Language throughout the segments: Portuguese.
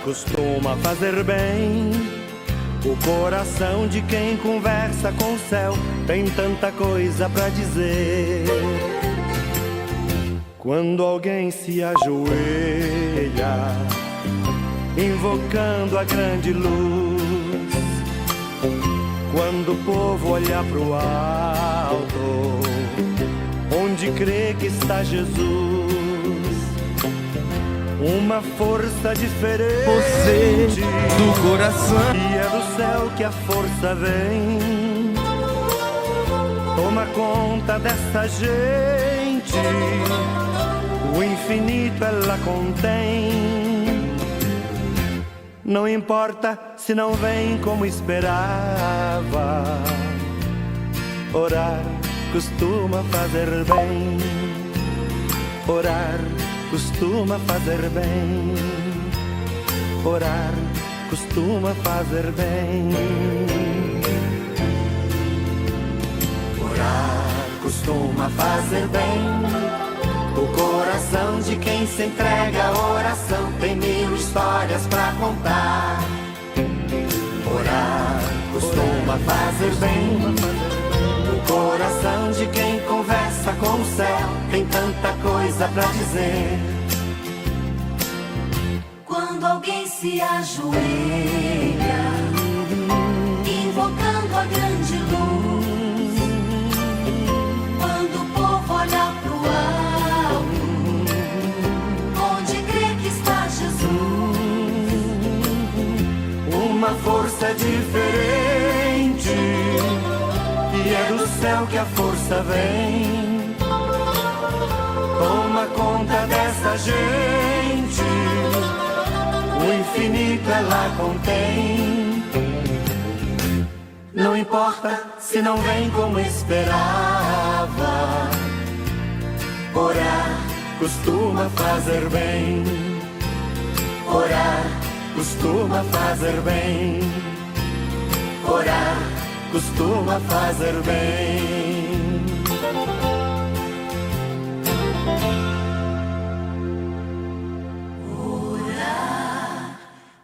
costuma fazer bem. O coração de quem conversa com o céu tem tanta coisa pra dizer. Quando alguém se ajoelha, invocando a grande luz, quando o povo olha pro alto, onde crê que está Jesus, uma força diferente. Você do coração, e é do céu que a força vem. Toma conta dessa gente, o infinito ela contém. Não importa se não vem como esperava, orar costuma fazer bem. Orar costuma fazer bem. Orar costuma fazer bem. Orar costuma fazer bem. O coração de quem se entrega à oração tem 1000 histórias pra contar. Orar costuma fazer bem. O coração de quem conversa com o céu tem tanta coisa pra dizer. Quando alguém se ajoelha, invocando a grande luz, quando o povo olha pro alto, onde crê que está Jesus, uma força diferente, e é do céu que a força vem. Toma conta dessa gente, o infinito ela contém. Não importa se não vem como esperava, orar costuma fazer bem. Orar costuma fazer bem. Orar costuma fazer bem. orar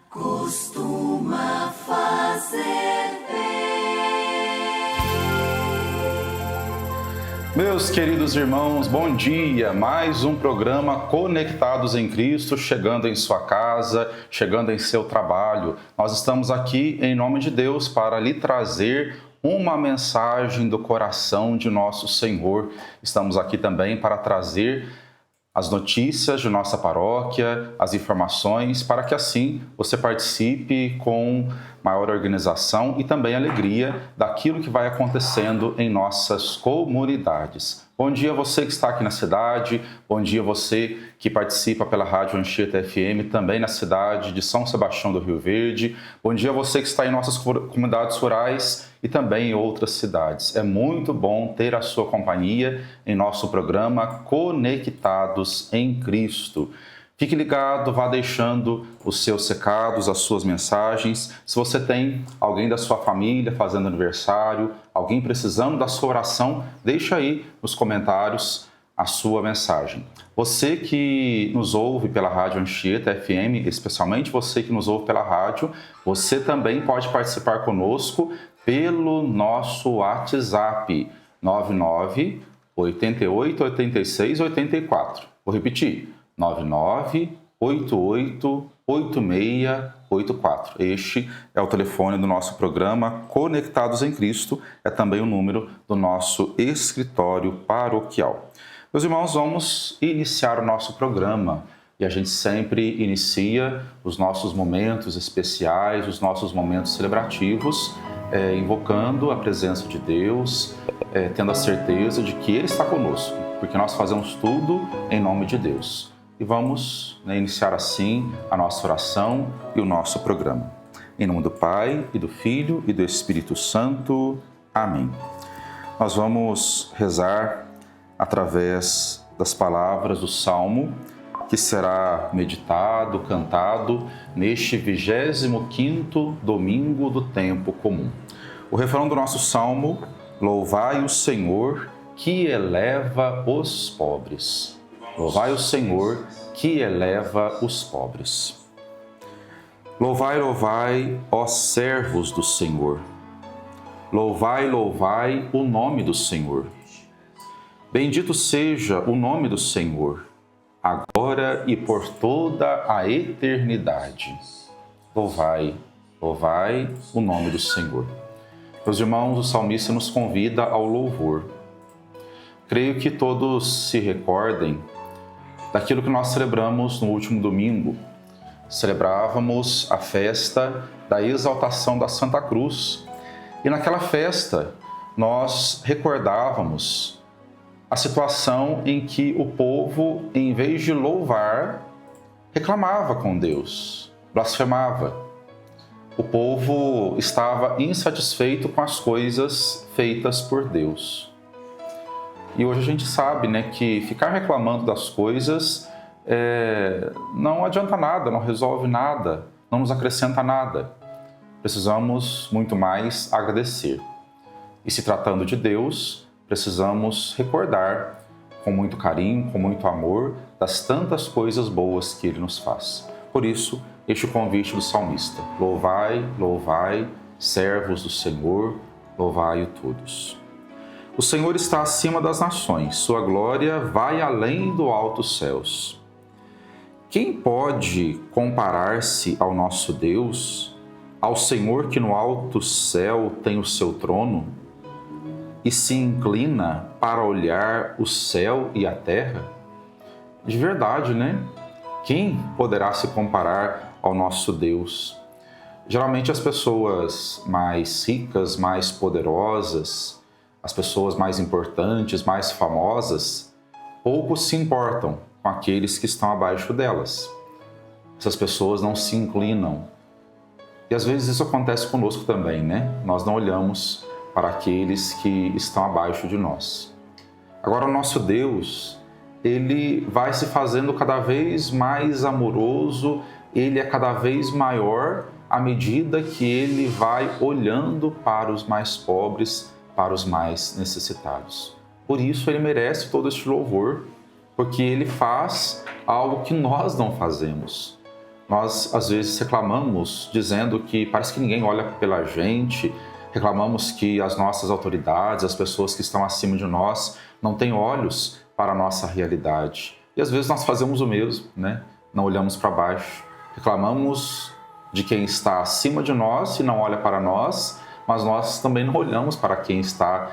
costuma fazer bem. Meus queridos irmãos, bom dia! Mais um programa Conectados em Cristo, chegando em sua casa, chegando em seu trabalho. Nós estamos aqui em nome de Deus para lhe trazer uma mensagem do coração de nosso Senhor. Estamos aqui também para trazer as notícias de nossa paróquia, as informações, para que assim você participe com maior organização e também alegria daquilo que vai acontecendo em nossas comunidades. Bom dia você que está aqui na cidade, bom dia você que participa pela Rádio Anchieta FM, também na cidade de São Sebastião do Rio Verde. Bom dia você que está em nossas comunidades rurais e também em outras cidades. É muito bom ter a sua companhia em nosso programa Conectados em Cristo. Fique ligado, vá deixando os seus recados, as suas mensagens. Se você tem alguém da sua família fazendo aniversário, alguém precisando da sua oração, deixa aí nos comentários a sua mensagem. Você que nos ouve pela Rádio Anchieta FM, especialmente você que nos ouve pela rádio, você também pode participar conosco pelo nosso WhatsApp 99 88 86 84. Vou repetir. 99888684. Este é o telefone do nosso programa Conectados em Cristo, é também o número do nosso escritório paroquial. Meus irmãos, vamos iniciar o nosso programa e a gente sempre inicia os nossos momentos especiais, os nossos momentos celebrativos, invocando a presença de Deus, tendo a certeza de que Ele está conosco, porque nós fazemos tudo em nome de Deus. E vamos iniciar assim a nossa oração e o nosso programa. Em nome do Pai, e do Filho, e do Espírito Santo. Amém. Nós vamos rezar através das palavras do Salmo, que será meditado, cantado, neste 25º domingo do tempo comum. O refrão do nosso Salmo: louvai o Senhor, que eleva os pobres. Louvai o Senhor, que eleva os pobres. Louvai, louvai, ó servos do Senhor. Louvai, louvai o nome do Senhor. Bendito seja o nome do Senhor, agora e por toda a eternidade. Louvai, louvai o nome do Senhor. Meus irmãos, o salmista nos convida ao louvor. Creio que todos se recordem daquilo que nós celebramos no último domingo. Celebrávamos a festa da exaltação da Santa Cruz. E naquela festa, nós recordávamos a situação em que o povo, em vez de louvar, reclamava com Deus, blasfemava. O povo estava insatisfeito com as coisas feitas por Deus. E hoje a gente sabe, que ficar reclamando das coisas não adianta nada, não resolve nada, não nos acrescenta nada. Precisamos muito mais agradecer. E se tratando de Deus, precisamos recordar com muito carinho, com muito amor, das tantas coisas boas que Ele nos faz. Por isso, este convite do salmista: louvai, louvai, servos do Senhor, louvai-o todos. O Senhor está acima das nações, sua glória vai além do altos céus. Quem pode comparar-se ao nosso Deus, ao Senhor que no alto céu tem o seu trono e se inclina para olhar o céu e a terra? De verdade, Quem poderá se comparar ao nosso Deus? Geralmente as pessoas mais ricas, mais poderosas, as pessoas mais importantes, mais famosas, pouco se importam com aqueles que estão abaixo delas. Essas pessoas não se inclinam. E às vezes isso acontece conosco também, Nós não olhamos para aqueles que estão abaixo de nós. Agora, o nosso Deus, Ele vai se fazendo cada vez mais amoroso, Ele é cada vez maior à medida que Ele vai olhando para os mais pobres, para os mais necessitados. Por isso, Ele merece todo este louvor, porque Ele faz algo que nós não fazemos. Nós, às vezes, reclamamos, dizendo que parece que ninguém olha pela gente, reclamamos que as nossas autoridades, as pessoas que estão acima de nós, não têm olhos para a nossa realidade. E às vezes nós fazemos o mesmo, Não olhamos para baixo. Reclamamos de quem está acima de nós e não olha para nós, mas nós também não olhamos para quem está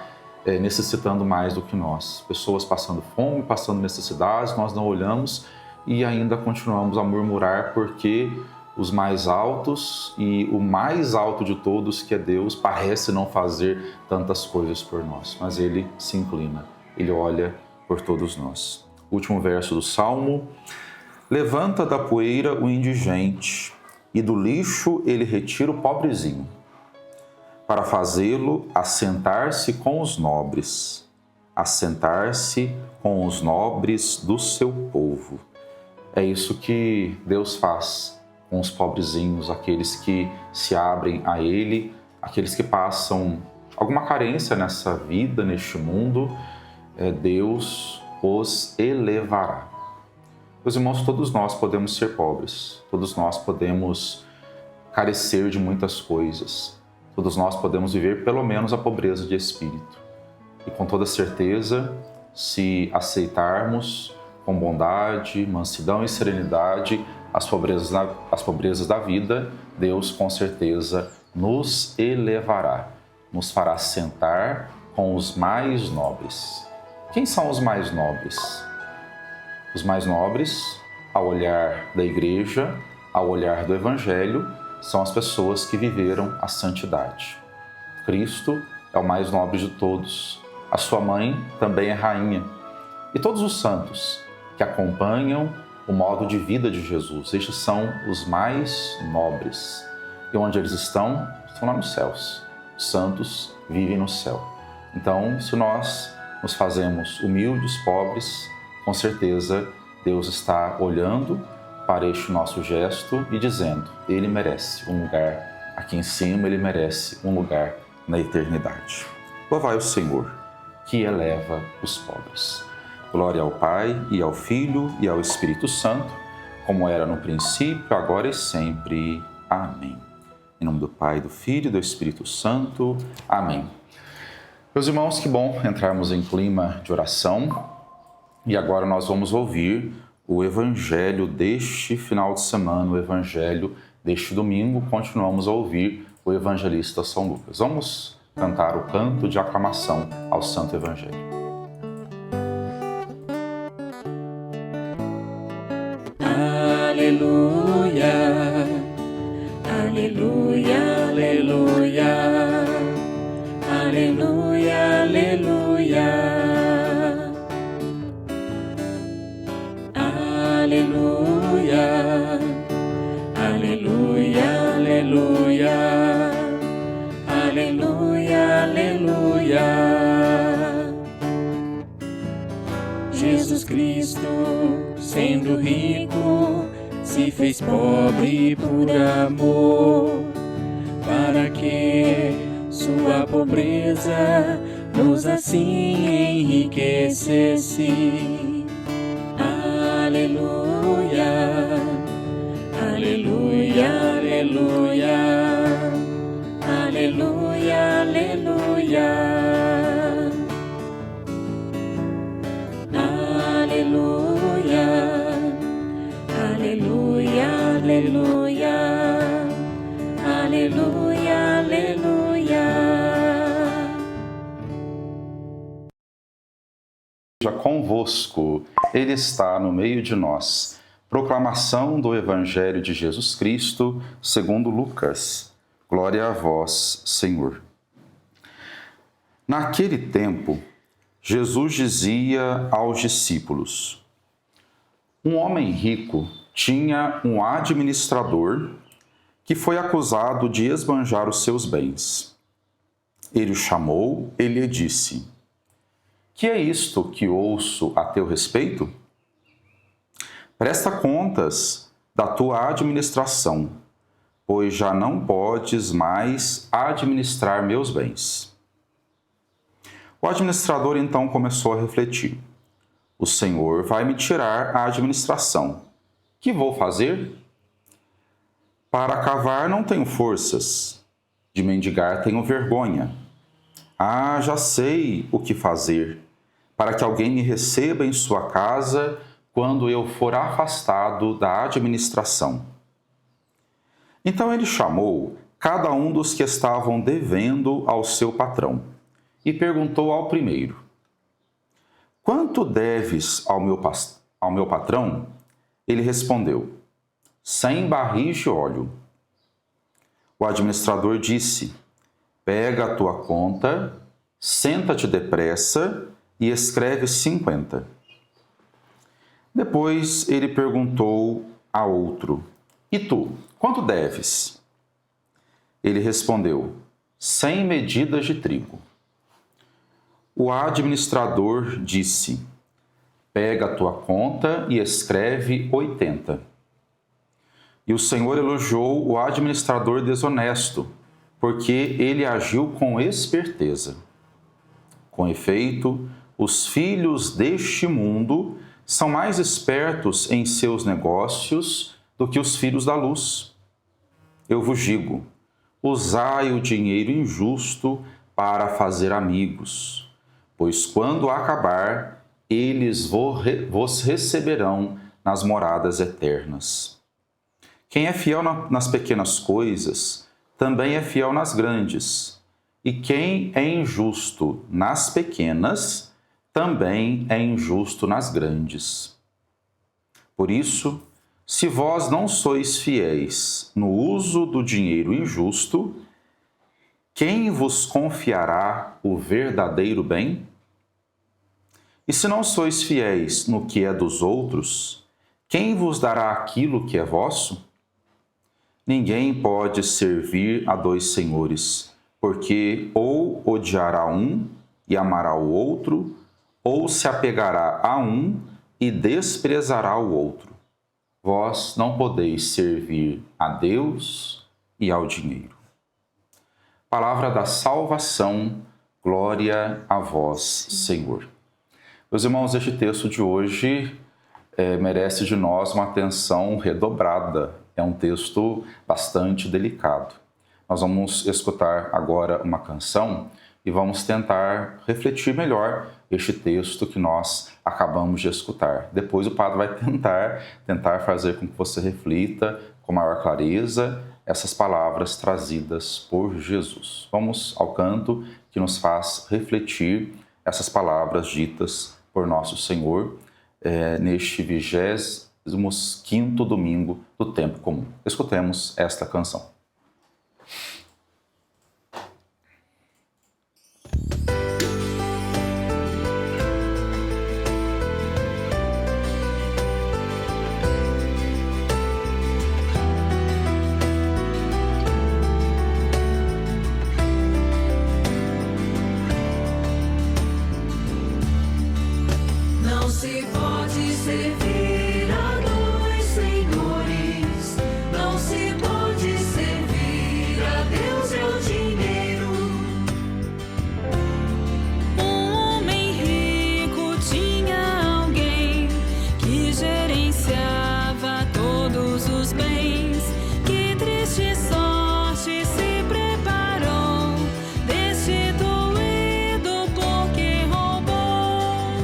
necessitando mais do que nós. Pessoas passando fome, passando necessidades, nós não olhamos e ainda continuamos a murmurar porque os mais altos e o mais alto de todos, que é Deus, parece não fazer tantas coisas por nós, mas Ele se inclina, Ele olha por todos nós. Último verso do Salmo: levanta da poeira o indigente, e do lixo ele retira o pobrezinho, para fazê-lo assentar-se com os nobres, assentar-se com os nobres do seu povo. É isso que Deus faz com os pobrezinhos, aqueles que se abrem a Ele, aqueles que passam alguma carência nessa vida, neste mundo. Deus os elevará. Meus irmãos, todos nós podemos ser pobres, todos nós podemos carecer de muitas coisas, todos nós podemos viver pelo menos a pobreza de espírito. E com toda certeza, se aceitarmos com bondade, mansidão e serenidade as pobrezas da vida, Deus com certeza nos elevará, nos fará sentar com os mais nobres. Quem são os mais nobres? Os mais nobres, ao olhar da igreja, ao olhar do Evangelho, são as pessoas que viveram a santidade. Cristo é o mais nobre de todos. A sua mãe também é rainha. E todos os santos que acompanham o modo de vida de Jesus, estes são os mais nobres. E onde eles estão? Estão lá nos céus. Os santos vivem no céu. Então, se nós nos fazemos humildes, pobres, com certeza Deus está olhando para este nosso gesto e dizendo: Ele merece um lugar aqui em cima, Ele merece um lugar na eternidade. Louvai o Senhor, que eleva os pobres. Glória ao Pai, e ao Filho, e ao Espírito Santo, como era no princípio, agora e sempre. Amém. Em nome do Pai, do Filho e do Espírito Santo. Amém. Meus irmãos, que bom entrarmos em clima de oração. E agora nós vamos ouvir o Evangelho deste final de semana, o Evangelho deste domingo. Continuamos a ouvir o evangelista São Lucas. Vamos cantar o canto de aclamação ao Santo Evangelho. Aleluia, aleluia, aleluia, aleluia, aleluia, aleluia, aleluia, aleluia, aleluia, aleluia. Jesus Cristo, sendo rico, se fez pobre por amor, para que sua pobreza nos assim enriquecesse. Aleluia, aleluia, aleluia, aleluia, aleluia, aleluia, aleluia, aleluia, aleluia, aleluia. Seja convosco, Ele está no meio de nós. Proclamação do Evangelho de Jesus Cristo, segundo Lucas. Glória a vós, Senhor. Naquele tempo, Jesus dizia aos discípulos: um homem rico tinha um administrador que foi acusado de esbanjar os seus bens. Ele o chamou e lhe disse: que é isto que ouço a teu respeito? Presta contas da tua administração, pois já não podes mais administrar meus bens. O administrador então começou a refletir: o Senhor vai me tirar a administração. Que vou fazer? Para cavar não tenho forças, de mendigar tenho vergonha. Ah, já sei o que fazer, para que alguém me receba em sua casa quando eu for afastado da administração. Então ele chamou cada um dos que estavam devendo ao seu patrão e perguntou ao primeiro: quanto deves ao meu patrão? Ele respondeu: 100 barris de óleo. O administrador disse: pega a tua conta, senta-te depressa e escreve 50. Depois ele perguntou a outro: e tu, quanto deves? Ele respondeu: 100 medidas de trigo. O administrador disse: pega a tua conta e escreve 80. E o Senhor elogiou o administrador desonesto, porque ele agiu com esperteza. Com efeito, os filhos deste mundo são mais espertos em seus negócios do que os filhos da luz. Eu vos digo: usai o dinheiro injusto para fazer amigos, pois quando acabar, eles vos receberão nas moradas eternas. Quem é fiel nas pequenas coisas, também é fiel nas grandes. E quem é injusto nas pequenas, também é injusto nas grandes. Por isso, se vós não sois fiéis no uso do dinheiro injusto, quem vos confiará o verdadeiro bem? E se não sois fiéis no que é dos outros, quem vos dará aquilo que é vosso? Ninguém pode servir a dois senhores, porque ou odiará um e amará o outro, ou se apegará a um e desprezará o outro. Vós não podeis servir a Deus e ao dinheiro. Palavra da salvação, glória a vós, Senhor. Meus irmãos, este texto de hoje merece de nós uma atenção redobrada. É um texto bastante delicado. Nós vamos escutar agora uma canção e vamos tentar refletir melhor este texto que nós acabamos de escutar. Depois o padre vai tentar fazer com que você reflita com maior clareza essas palavras trazidas por Jesus. Vamos ao canto que nos faz refletir essas palavras ditas por nosso Senhor neste 25º domingo do tempo comum. Escutemos esta canção. Não se pode servir a dois senhores, não se pode servir a Deus e ao dinheiro. Um homem rico tinha alguém que gerenciava todos os bens. Que triste sorte se preparou, destituído porque roubou.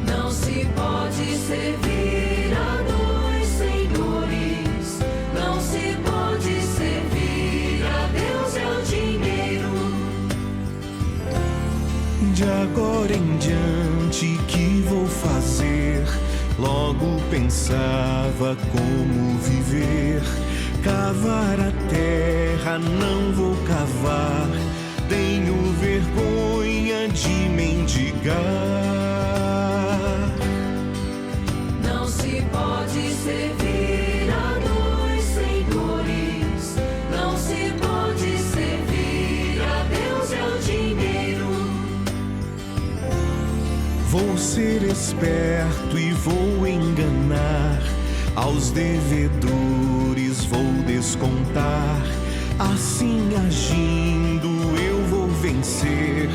Não se pode servir a dois senhores, não se pode servir a Deus e ao dinheiro. De agora em diante que vou fazer? Logo pensava como viver. Cavar a terra não vou cavar. Tenho vergonha de mendigar. Não se pode servir a dois senhores, não se pode servir a Deus e ao dinheiro. Vou ser esperto e vou enganar. Aos devedores vou descontar. Assim agindo eu vou vencer.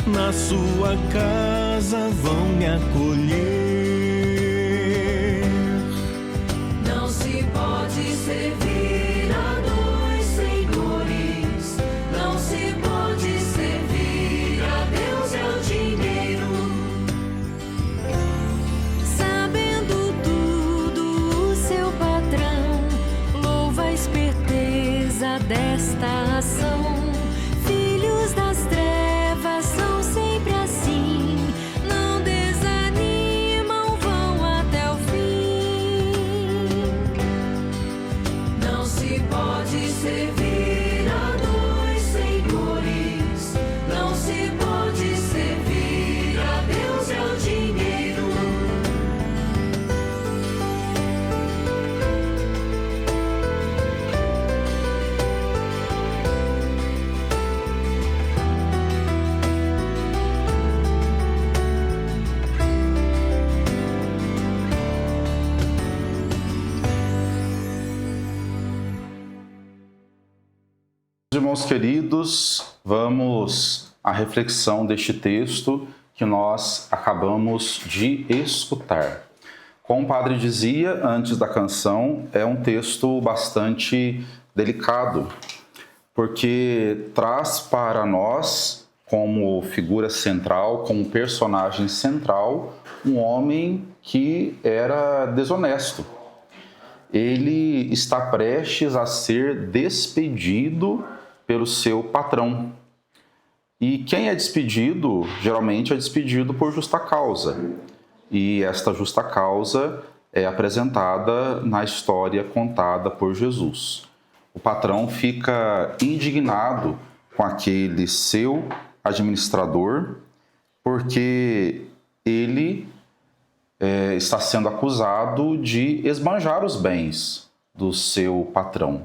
Na sua casa vão me acolher. Não se pode servir a dois senhores, não se pode servir a Deus e ao dinheiro. Sabendo tudo, o seu patrão louva a esperteza desta ação. Filhos das trevas são sempre assim, não desanimam, vão até o fim. Não se pode servir a dois senhores, não se pode servir a Deus e ao dinheiro. Irmãos queridos, vamos à reflexão deste texto que nós acabamos de escutar. Como o padre dizia antes da canção, é um texto bastante delicado, porque traz para nós, como figura central, como personagem central, um homem que era desonesto. Ele está prestes a ser despedido pelo seu patrão. E quem é despedido, geralmente é despedido por justa causa. E esta justa causa é apresentada na história contada por Jesus. O patrão fica indignado com aquele seu administrador, porque ele está sendo acusado de esbanjar os bens do seu patrão.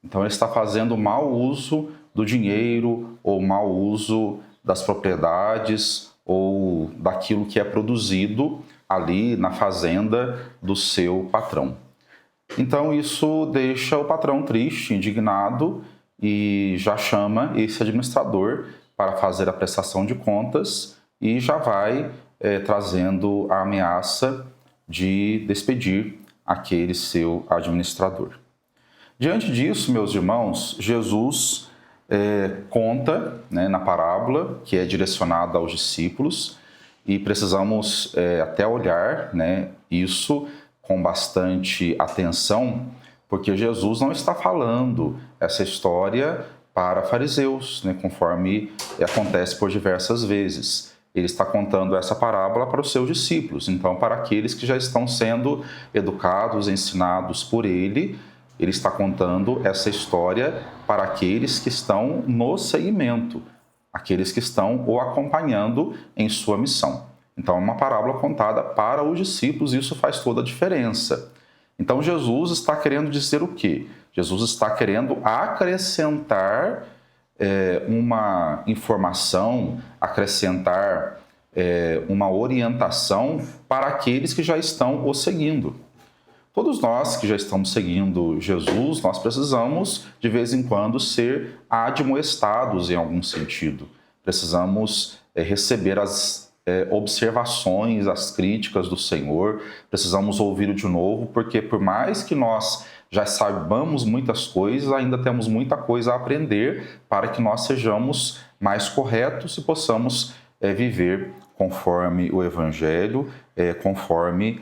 Então ele está fazendo mau uso do dinheiro ou mau uso das propriedades ou daquilo que é produzido ali na fazenda do seu patrão. Então isso deixa o patrão triste, indignado e já chama esse administrador para fazer a prestação de contas e já vai trazendo a ameaça de despedir aquele seu administrador. Diante disso, meus irmãos, Jesus conta, né, na parábola, que é direcionada aos discípulos, e precisamos até olhar, né, isso com bastante atenção, porque Jesus não está falando essa história para fariseus, né, conforme acontece por diversas vezes. Ele está contando essa parábola para os seus discípulos, então para aqueles que já estão sendo educados, ensinados por ele está contando essa história para aqueles que estão no seguimento, aqueles que estão o acompanhando em sua missão. Então é uma parábola contada para os discípulos e isso faz toda a diferença. Então Jesus está querendo dizer o quê? Jesus está querendo acrescentar uma informação, acrescentar uma orientação para aqueles que já estão o seguindo. Todos nós que já estamos seguindo Jesus, nós precisamos, de vez em quando, ser admoestados em algum sentido. Precisamos receber as observações, as críticas do Senhor, precisamos ouvi-lo de novo, porque por mais que nós já saibamos muitas coisas, ainda temos muita coisa a aprender para que nós sejamos mais corretos e possamos viver conforme o Evangelho, conforme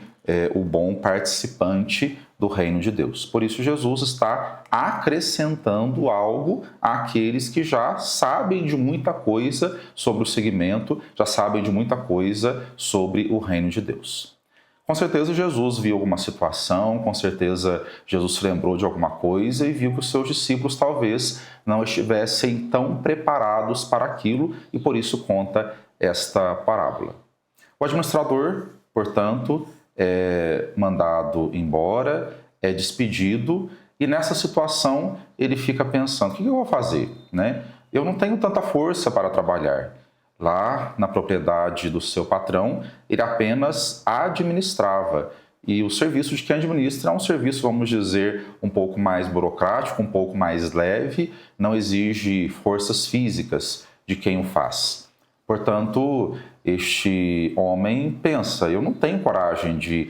o bom participante do reino de Deus. Por isso Jesus está acrescentando algo àqueles que já sabem de muita coisa sobre o segmento, já sabem de muita coisa sobre o reino de Deus. Com certeza Jesus viu alguma situação, com certeza Jesus se lembrou de alguma coisa e viu que os seus discípulos talvez não estivessem tão preparados para aquilo e por isso conta esta parábola. O administrador, portanto, é mandado embora, é despedido e nessa situação ele fica pensando, o que eu vou fazer? Né? Eu não tenho tanta força para trabalhar. Lá na propriedade do seu patrão, ele apenas administrava. E o serviço de quem administra é um serviço, vamos dizer, um pouco mais burocrático, um pouco mais leve, não exige forças físicas de quem o faz. Portanto, este homem pensa, eu não tenho coragem de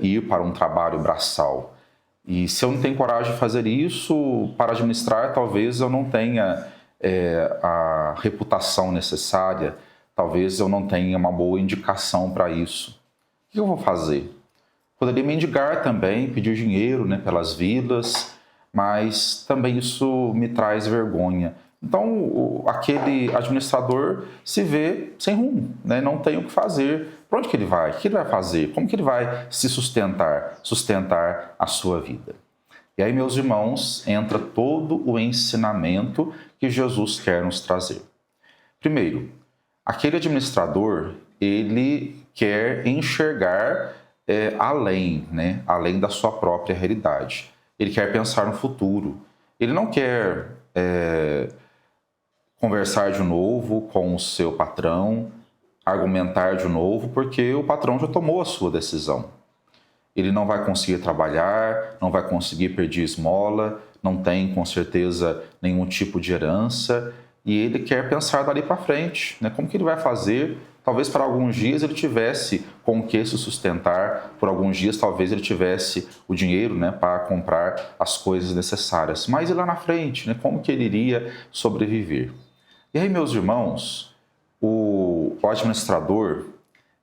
ir para um trabalho braçal. E se eu não tenho coragem de fazer isso, para administrar, talvez eu não tenha a reputação necessária, talvez eu não tenha uma boa indicação para isso. O que eu vou fazer? Poderia mendigar também, pedir dinheiro, né, pelas vilas, mas também isso me traz vergonha. Então, aquele administrador se vê sem rumo, né? Não tem o que fazer. Para onde que ele vai? O que ele vai fazer? Como que ele vai se sustentar a sua vida? E aí, meus irmãos, entra todo o ensinamento que Jesus quer nos trazer. Primeiro, aquele administrador, ele quer enxergar além, né? Além da sua própria realidade. Ele quer pensar no futuro. Ele não quer conversar de novo com o seu patrão, argumentar de novo, porque o patrão já tomou a sua decisão. Ele não vai conseguir trabalhar, não vai conseguir pedir esmola, não tem, com certeza, nenhum tipo de herança, e ele quer pensar dali para frente, né? Como que ele vai fazer? Talvez para alguns dias ele tivesse com o que se sustentar, por alguns dias talvez ele tivesse o dinheiro, né, para comprar as coisas necessárias. Mas e lá na frente, né, como que ele iria sobreviver? E aí, meus irmãos, o administrador,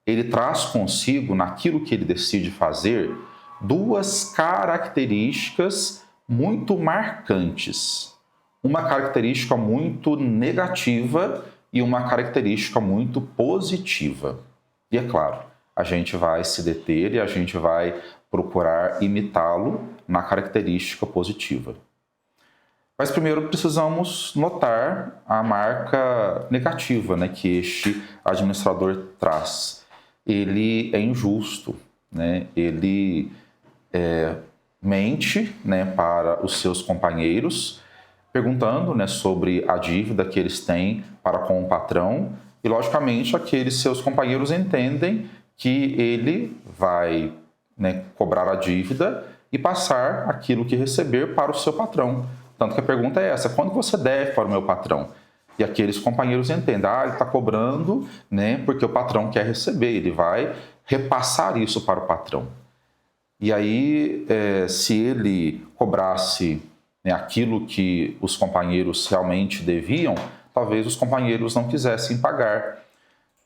ele traz consigo, naquilo que ele decide fazer, duas características muito marcantes. Uma característica muito negativa e uma característica muito positiva. E é claro, a gente vai se deter e a gente vai procurar imitá-lo na característica positiva. Mas primeiro precisamos notar a marca negativa, né, que este administrador traz. Ele é injusto, né? Ele mente, né, para os seus companheiros, perguntando, né, sobre a dívida que eles têm para com o patrão. E, logicamente, aqueles seus companheiros entendem que ele vai, né, cobrar a dívida e passar aquilo que receber para o seu patrão. Tanto que a pergunta é essa, quando você deve para o meu patrão? E aqueles companheiros entendem, ele está cobrando, né, porque o patrão quer receber, ele vai repassar isso para o patrão. E aí, se ele cobrasse, né, aquilo que os companheiros realmente deviam, talvez os companheiros não quisessem pagar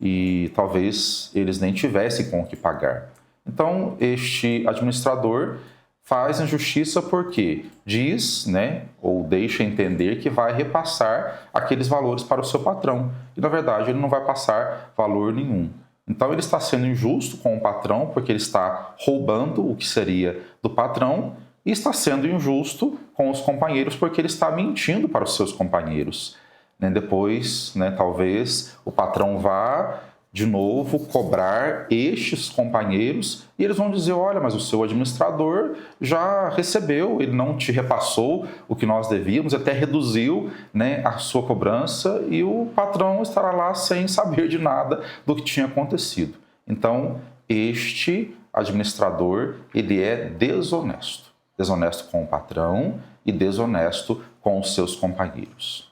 e talvez eles nem tivessem com o que pagar. Então, este administrador faz injustiça porque diz, né, ou deixa entender que vai repassar aqueles valores para o seu patrão. E, na verdade, ele não vai passar valor nenhum. Então, ele está sendo injusto com o patrão porque ele está roubando o que seria do patrão e está sendo injusto com os companheiros porque ele está mentindo para os seus companheiros. Depois, né, talvez o patrão vá de novo cobrar estes companheiros e eles vão dizer, olha, mas o seu administrador já recebeu, ele não te repassou o que nós devíamos, até reduziu, né, a sua cobrança e o patrão estará lá sem saber de nada do que tinha acontecido. Então, este administrador, ele é desonesto. Desonesto com o patrão e desonesto com os seus companheiros.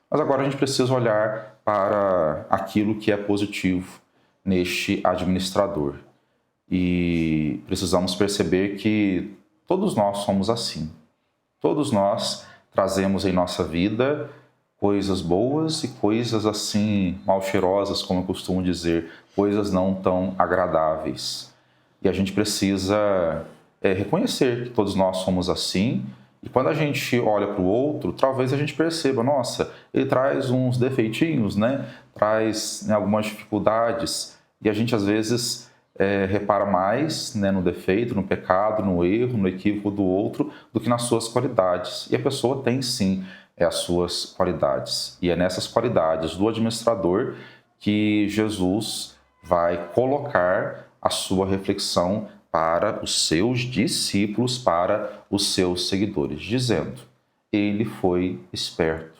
Mas agora a gente precisa olhar para aquilo que é positivo neste administrador. E precisamos perceber que todos nós somos assim. Todos nós trazemos em nossa vida coisas boas e coisas assim mal cheirosas, como eu costumo dizer, coisas não tão agradáveis. E a gente precisa reconhecer que todos nós somos assim. E quando a gente olha para o outro, talvez a gente perceba, nossa, ele traz uns defeitinhos, né? Traz, né, algumas dificuldades. E a gente, às vezes, repara mais, né, no defeito, no pecado, no erro, no equívoco do outro, do que nas suas qualidades. E a pessoa tem, sim, as suas qualidades. E é nessas qualidades do administrador que Jesus vai colocar a sua reflexão para os seus discípulos, para os seus seguidores, dizendo, ele foi esperto.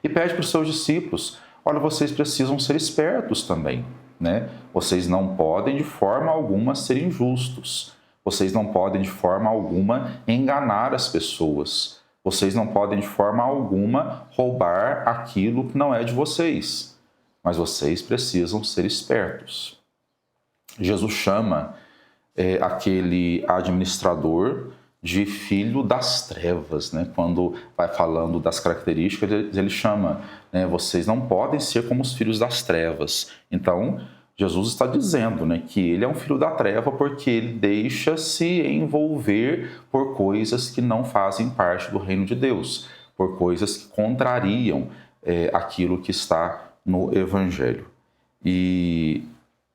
E pede para os seus discípulos, olha, vocês precisam ser espertos também, né? Vocês não podem de forma alguma ser injustos. Vocês não podem de forma alguma enganar as pessoas. Vocês não podem de forma alguma roubar aquilo que não é de vocês. Mas vocês precisam ser espertos. Jesus chama aquele administrador de filho das trevas, né? Quando vai falando das características, ele chama, né, vocês não podem ser como os filhos das trevas. Então, Jesus está dizendo, né, que ele é um filho da treva porque ele deixa se envolver por coisas que não fazem parte do reino de Deus, por coisas que contrariam aquilo que está no Evangelho. E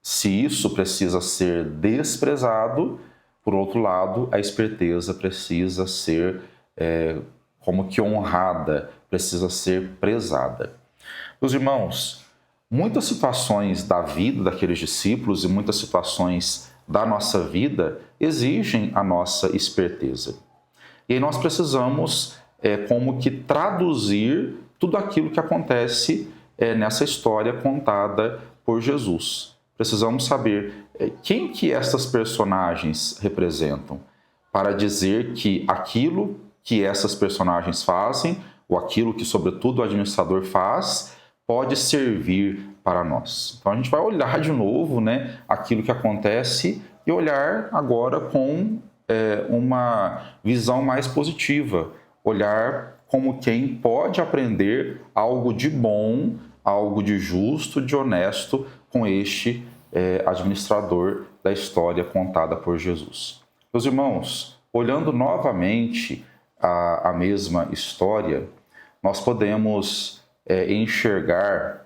se isso precisa ser desprezado, por outro lado, a esperteza precisa ser como que honrada, precisa ser prezada. Meus irmãos, muitas situações da vida daqueles discípulos e muitas situações da nossa vida exigem a nossa esperteza. E aí nós precisamos como que traduzir tudo aquilo que acontece nessa história contada por Jesus. Precisamos saber quem que essas personagens representam, para dizer que aquilo que essas personagens fazem, ou aquilo que, sobretudo, o administrador faz, pode servir para nós. Então, a gente vai olhar de novo, né, aquilo que acontece e olhar agora com uma visão mais positiva, olhar como quem pode aprender algo de bom, algo de justo, de honesto com este administrador da história contada por Jesus. Meus irmãos, olhando novamente a mesma história, nós podemos enxergar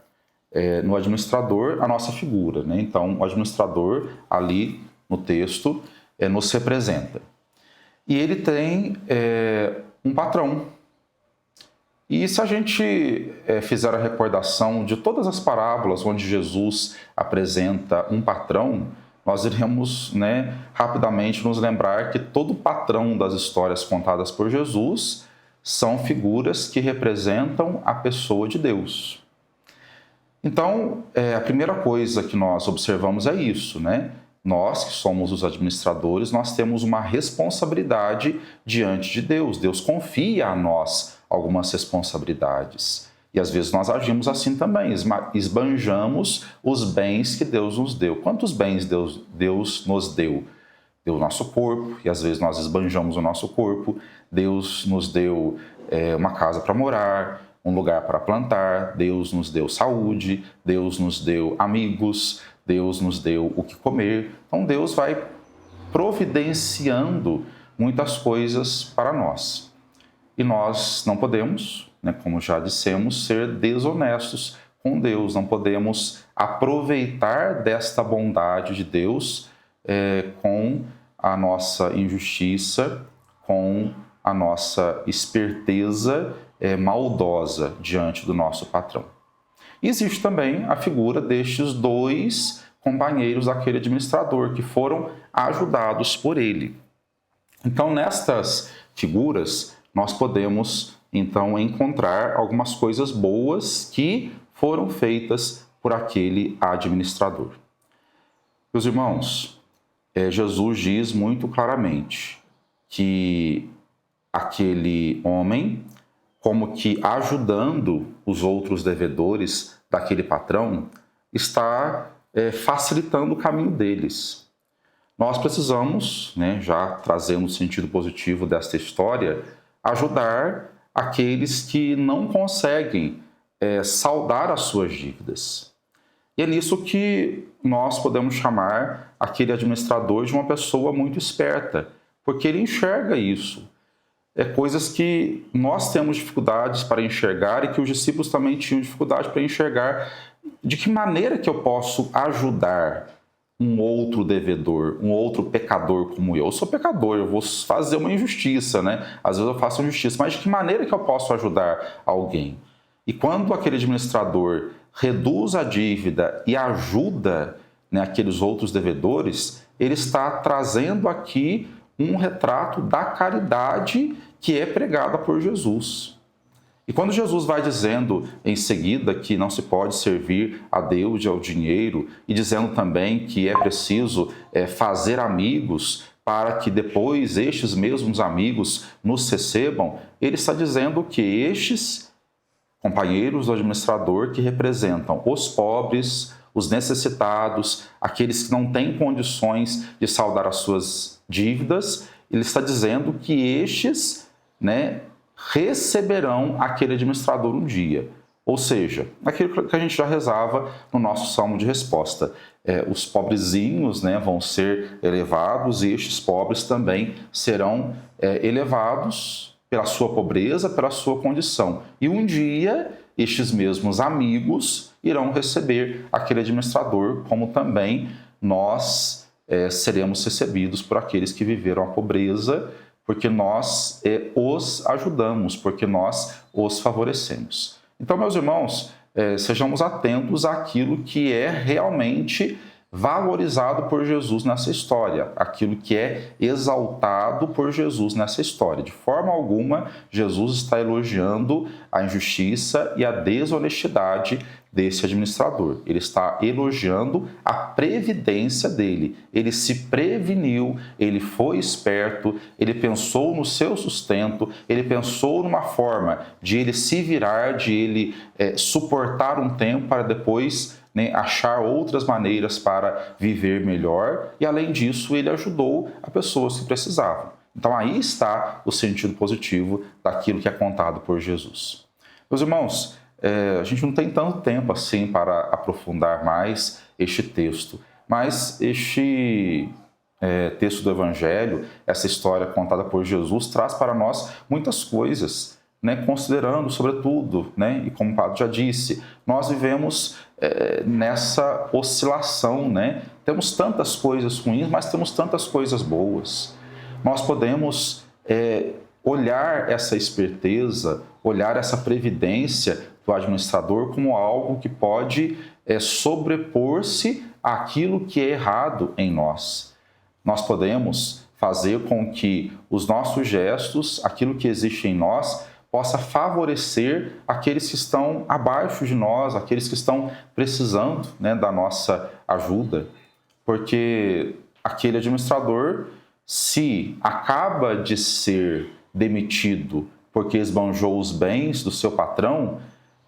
no administrador a nossa figura, né? Então, o administrador ali no texto nos representa. E ele tem um patrão. E se a gente fizer a recordação de todas as parábolas onde Jesus apresenta um patrão, nós iremos, né, rapidamente nos lembrar que todo patrão das histórias contadas por Jesus são figuras que representam a pessoa de Deus. Então, a primeira coisa que nós observamos é isso, né? Nós, que somos os administradores, nós temos uma responsabilidade diante de Deus. Deus confia a nós algumas responsabilidades. E às vezes nós agimos assim também, esbanjamos os bens que Deus nos deu. Quantos bens Deus nos deu? deu o nosso corpo, e às vezes nós esbanjamos o nosso corpo. Deus nos deu uma casa para morar, um lugar para plantar. Deus nos deu saúde, Deus nos deu amigos, Deus nos deu o que comer. Então Deus vai providenciando muitas coisas para nós. E nós não podemos, como já dissemos, ser desonestos com Deus. Não podemos aproveitar desta bondade de Deus com a nossa injustiça, com a nossa esperteza maldosa diante do nosso patrão. E existe também a figura destes dois companheiros daquele administrador que foram ajudados por ele. Então, nestas figuras, nós podemos então encontrar algumas coisas boas que foram feitas por aquele administrador. Meus irmãos, Jesus diz muito claramente que aquele homem, como que ajudando os outros devedores daquele patrão, está facilitando o caminho deles. Nós precisamos, já trazendo o sentido positivo desta história, ajudar aqueles que não conseguem saldar as suas dívidas. E é nisso que nós podemos chamar aquele administrador de uma pessoa muito esperta, porque ele enxerga isso. Coisas que nós temos dificuldades para enxergar e que os discípulos também tinham dificuldade para enxergar. De que maneira que eu posso ajudar um outro devedor, um outro pecador como eu? Eu sou pecador, eu vou fazer uma injustiça, Às vezes eu faço injustiça, mas de que maneira que eu posso ajudar alguém? E quando aquele administrador reduz a dívida e ajuda aqueles outros devedores, ele está trazendo aqui um retrato da caridade que é pregada por Jesus. E quando Jesus vai dizendo em seguida que não se pode servir a Deus e ao dinheiro, e dizendo também que é preciso fazer amigos para que depois estes mesmos amigos nos recebam, ele está dizendo que estes companheiros do administrador, que representam os pobres, os necessitados, aqueles que não têm condições de saldar as suas dívidas, ele está dizendo que estes receberão aquele administrador um dia. Ou seja, aquilo que a gente já rezava no nosso salmo de resposta. Os pobrezinhos vão ser elevados e estes pobres também serão elevados pela sua pobreza, pela sua condição. E um dia, estes mesmos amigos irão receber aquele administrador, como também nós seremos recebidos por aqueles que viveram a pobreza, porque nós os ajudamos, porque nós os favorecemos. Então, meus irmãos, sejamos atentos àquilo que é realmente valorizado por Jesus nessa história, aquilo que é exaltado por Jesus nessa história. De forma alguma, Jesus está elogiando a injustiça e a desonestidade desse administrador. Ele está elogiando a previdência dele. Ele se preveniu, ele foi esperto, ele pensou no seu sustento, ele pensou numa forma de ele se virar, de ele suportar um tempo para depois achar outras maneiras para viver melhor, e além disso ele ajudou a pessoas que precisavam. Então aí está o sentido positivo daquilo que é contado por Jesus. Meus irmãos, a gente não tem tanto tempo assim para aprofundar mais este texto, mas este texto do Evangelho, essa história contada por Jesus, traz para nós muitas coisas, considerando, sobretudo, e como o Padre já disse, nós vivemos nessa oscilação, Temos tantas coisas ruins, mas temos tantas coisas boas. Nós podemos olhar essa esperteza, olhar essa previdência do administrador como algo que pode sobrepor-se àquilo que é errado em nós. Nós podemos fazer com que os nossos gestos, aquilo que existe em nós, possa favorecer aqueles que estão abaixo de nós, aqueles que estão precisando da nossa ajuda. Porque aquele administrador, se acaba de ser demitido porque esbanjou os bens do seu patrão,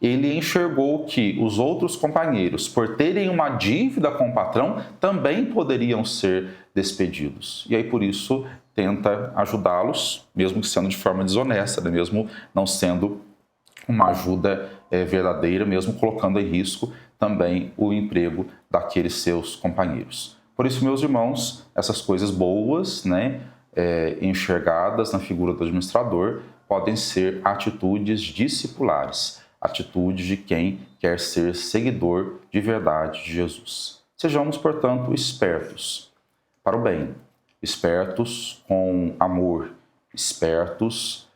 ele enxergou que os outros companheiros, por terem uma dívida com o patrão, também poderiam ser despedidos. E aí, por isso, tenta ajudá-los, mesmo que sendo de forma desonesta, né? Mesmo não sendo uma ajuda verdadeira, mesmo colocando em risco também o emprego daqueles seus companheiros. Por isso, meus irmãos, essas coisas boas, né, enxergadas na figura do administrador, podem ser atitudes discipulares, atitudes de quem quer ser seguidor de verdade de Jesus. Sejamos, portanto, espertos para o bem, espertos com amor, espertos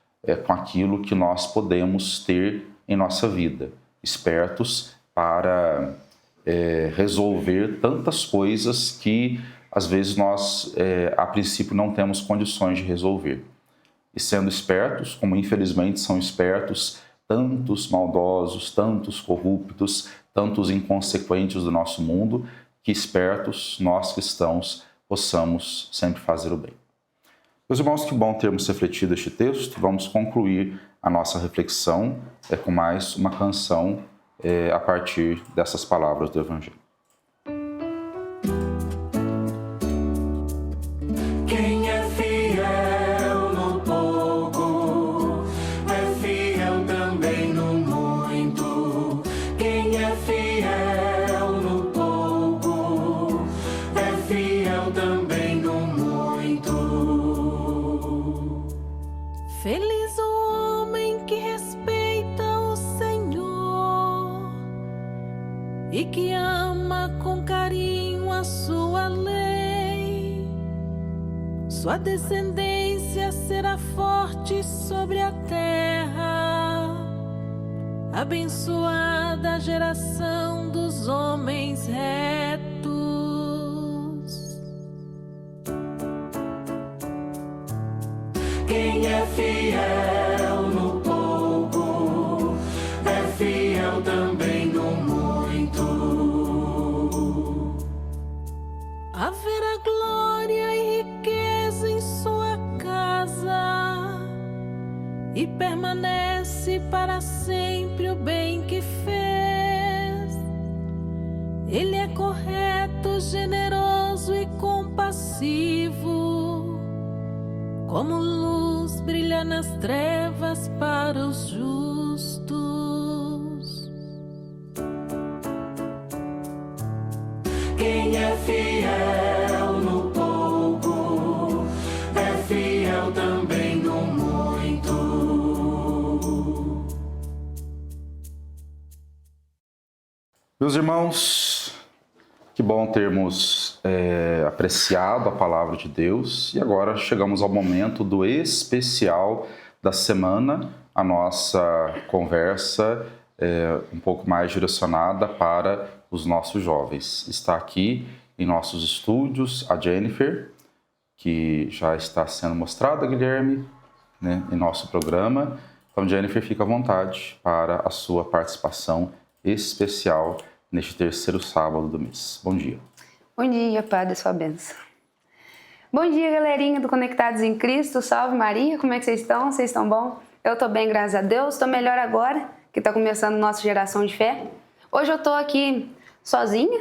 com aquilo que nós podemos ter em nossa vida, espertos para resolver tantas coisas que às vezes nós, a princípio, não temos condições de resolver. E sendo espertos, como infelizmente são espertos tantos maldosos, tantos corruptos, tantos inconsequentes do nosso mundo, que espertos, nós cristãos, possamos sempre fazer o bem. Meus irmãos, que bom termos refletido este texto. Vamos concluir a nossa reflexão com mais uma canção a partir dessas palavras do Evangelho. Quem é fiel no pouco, é fiel também no muito. Quem é fiel no pouco, é fiel também no muito. Feliz o homem que respeita o Senhor e que ama com carinho a sua lei. Sua descendência será forte sobre a terra, abençoada a geração dos homens retos. Quem é fiel no pouco, é fiel também no muito. Haverá glória e riqueza em sua casa, e permanece para sempre o bem que fez. Ele é correto, generoso e compassivo, como luz brilha nas trevas para os justos. Quem é fiel no pouco, é fiel também no muito. Meus irmãos, que bom termos apreciado a palavra de Deus, e agora chegamos ao momento do especial da semana, a nossa conversa um pouco mais direcionada para os nossos jovens. Está aqui em nossos estúdios a Jennifer, que já está sendo mostrada, Guilherme, né, em nosso programa. Então, Jennifer, fica à vontade para a sua participação especial neste terceiro sábado do mês. Bom dia. Bom dia, Padre, sua bênção. Bom dia, galerinha do Conectados em Cristo. Salve Maria, como é que vocês estão? Vocês estão bom? Eu estou bem, graças a Deus. Estou melhor agora, que está começando nossa geração de fé. Hoje eu estou aqui sozinha,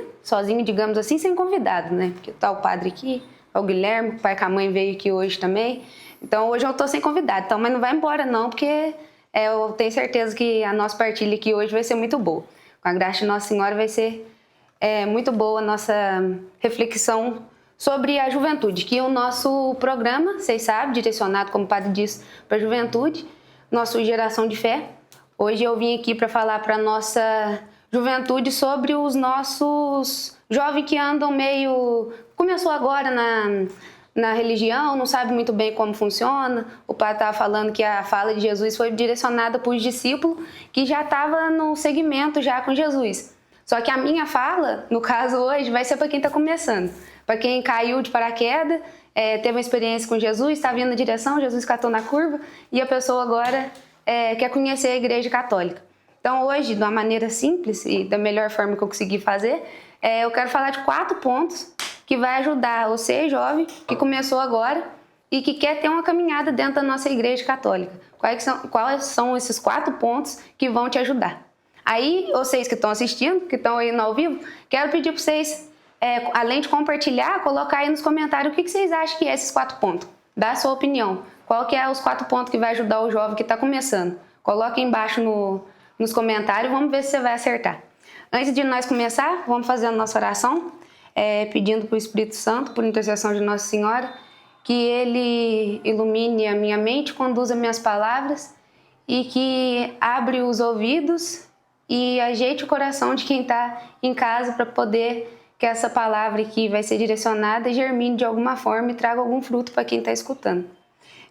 digamos assim, sem convidado, né? Porque tá o padre aqui, o Guilherme, o pai com a mãe veio aqui hoje também. Então hoje eu estou sem convidado, então, mas não vai embora não, porque eu tenho certeza que a nossa partilha aqui hoje vai ser muito boa. Com a graça de Nossa Senhora vai ser muito boa a nossa reflexão sobre a juventude, que o nosso programa, vocês sabem, direcionado, como o padre disse, para a juventude, nossa geração de fé. Hoje eu vim aqui para falar para a nossa juventude sobre os nossos jovens que andam meio... Começou agora na religião, não sabe muito bem como funciona. O padre estava falando que a fala de Jesus foi direcionada para os discípulos que já estavam no segmento já com Jesus. Só que a minha fala, no caso hoje, vai ser para quem está começando. Para quem caiu de paraquedas, teve uma experiência com Jesus, está vindo na direção, Jesus catou na curva e a pessoa agora quer conhecer a Igreja Católica. Então hoje, de uma maneira simples e da melhor forma que eu consegui fazer, eu quero falar de 4 pontos que vai ajudar você, jovem, que começou agora e que quer ter uma caminhada dentro da nossa Igreja Católica. Quais são esses 4 pontos que vão te ajudar? Aí, vocês que estão assistindo, que estão aí no ao vivo, quero pedir para vocês, além de compartilhar, colocar aí nos comentários o que vocês acham que é esses 4 pontos. Dá a sua opinião. Qual que é os 4 pontos que vai ajudar o jovem que está começando? Coloque aí embaixo nos comentários, vamos ver se você vai acertar. Antes de nós começar, vamos fazer a nossa oração, pedindo para o Espírito Santo, por intercessão de Nossa Senhora, que Ele ilumine a minha mente, conduza minhas palavras e que abre os ouvidos e ajeite o coração de quem está em casa para poder que essa palavra aqui vai ser direcionada e germine de alguma forma e traga algum fruto para quem está escutando.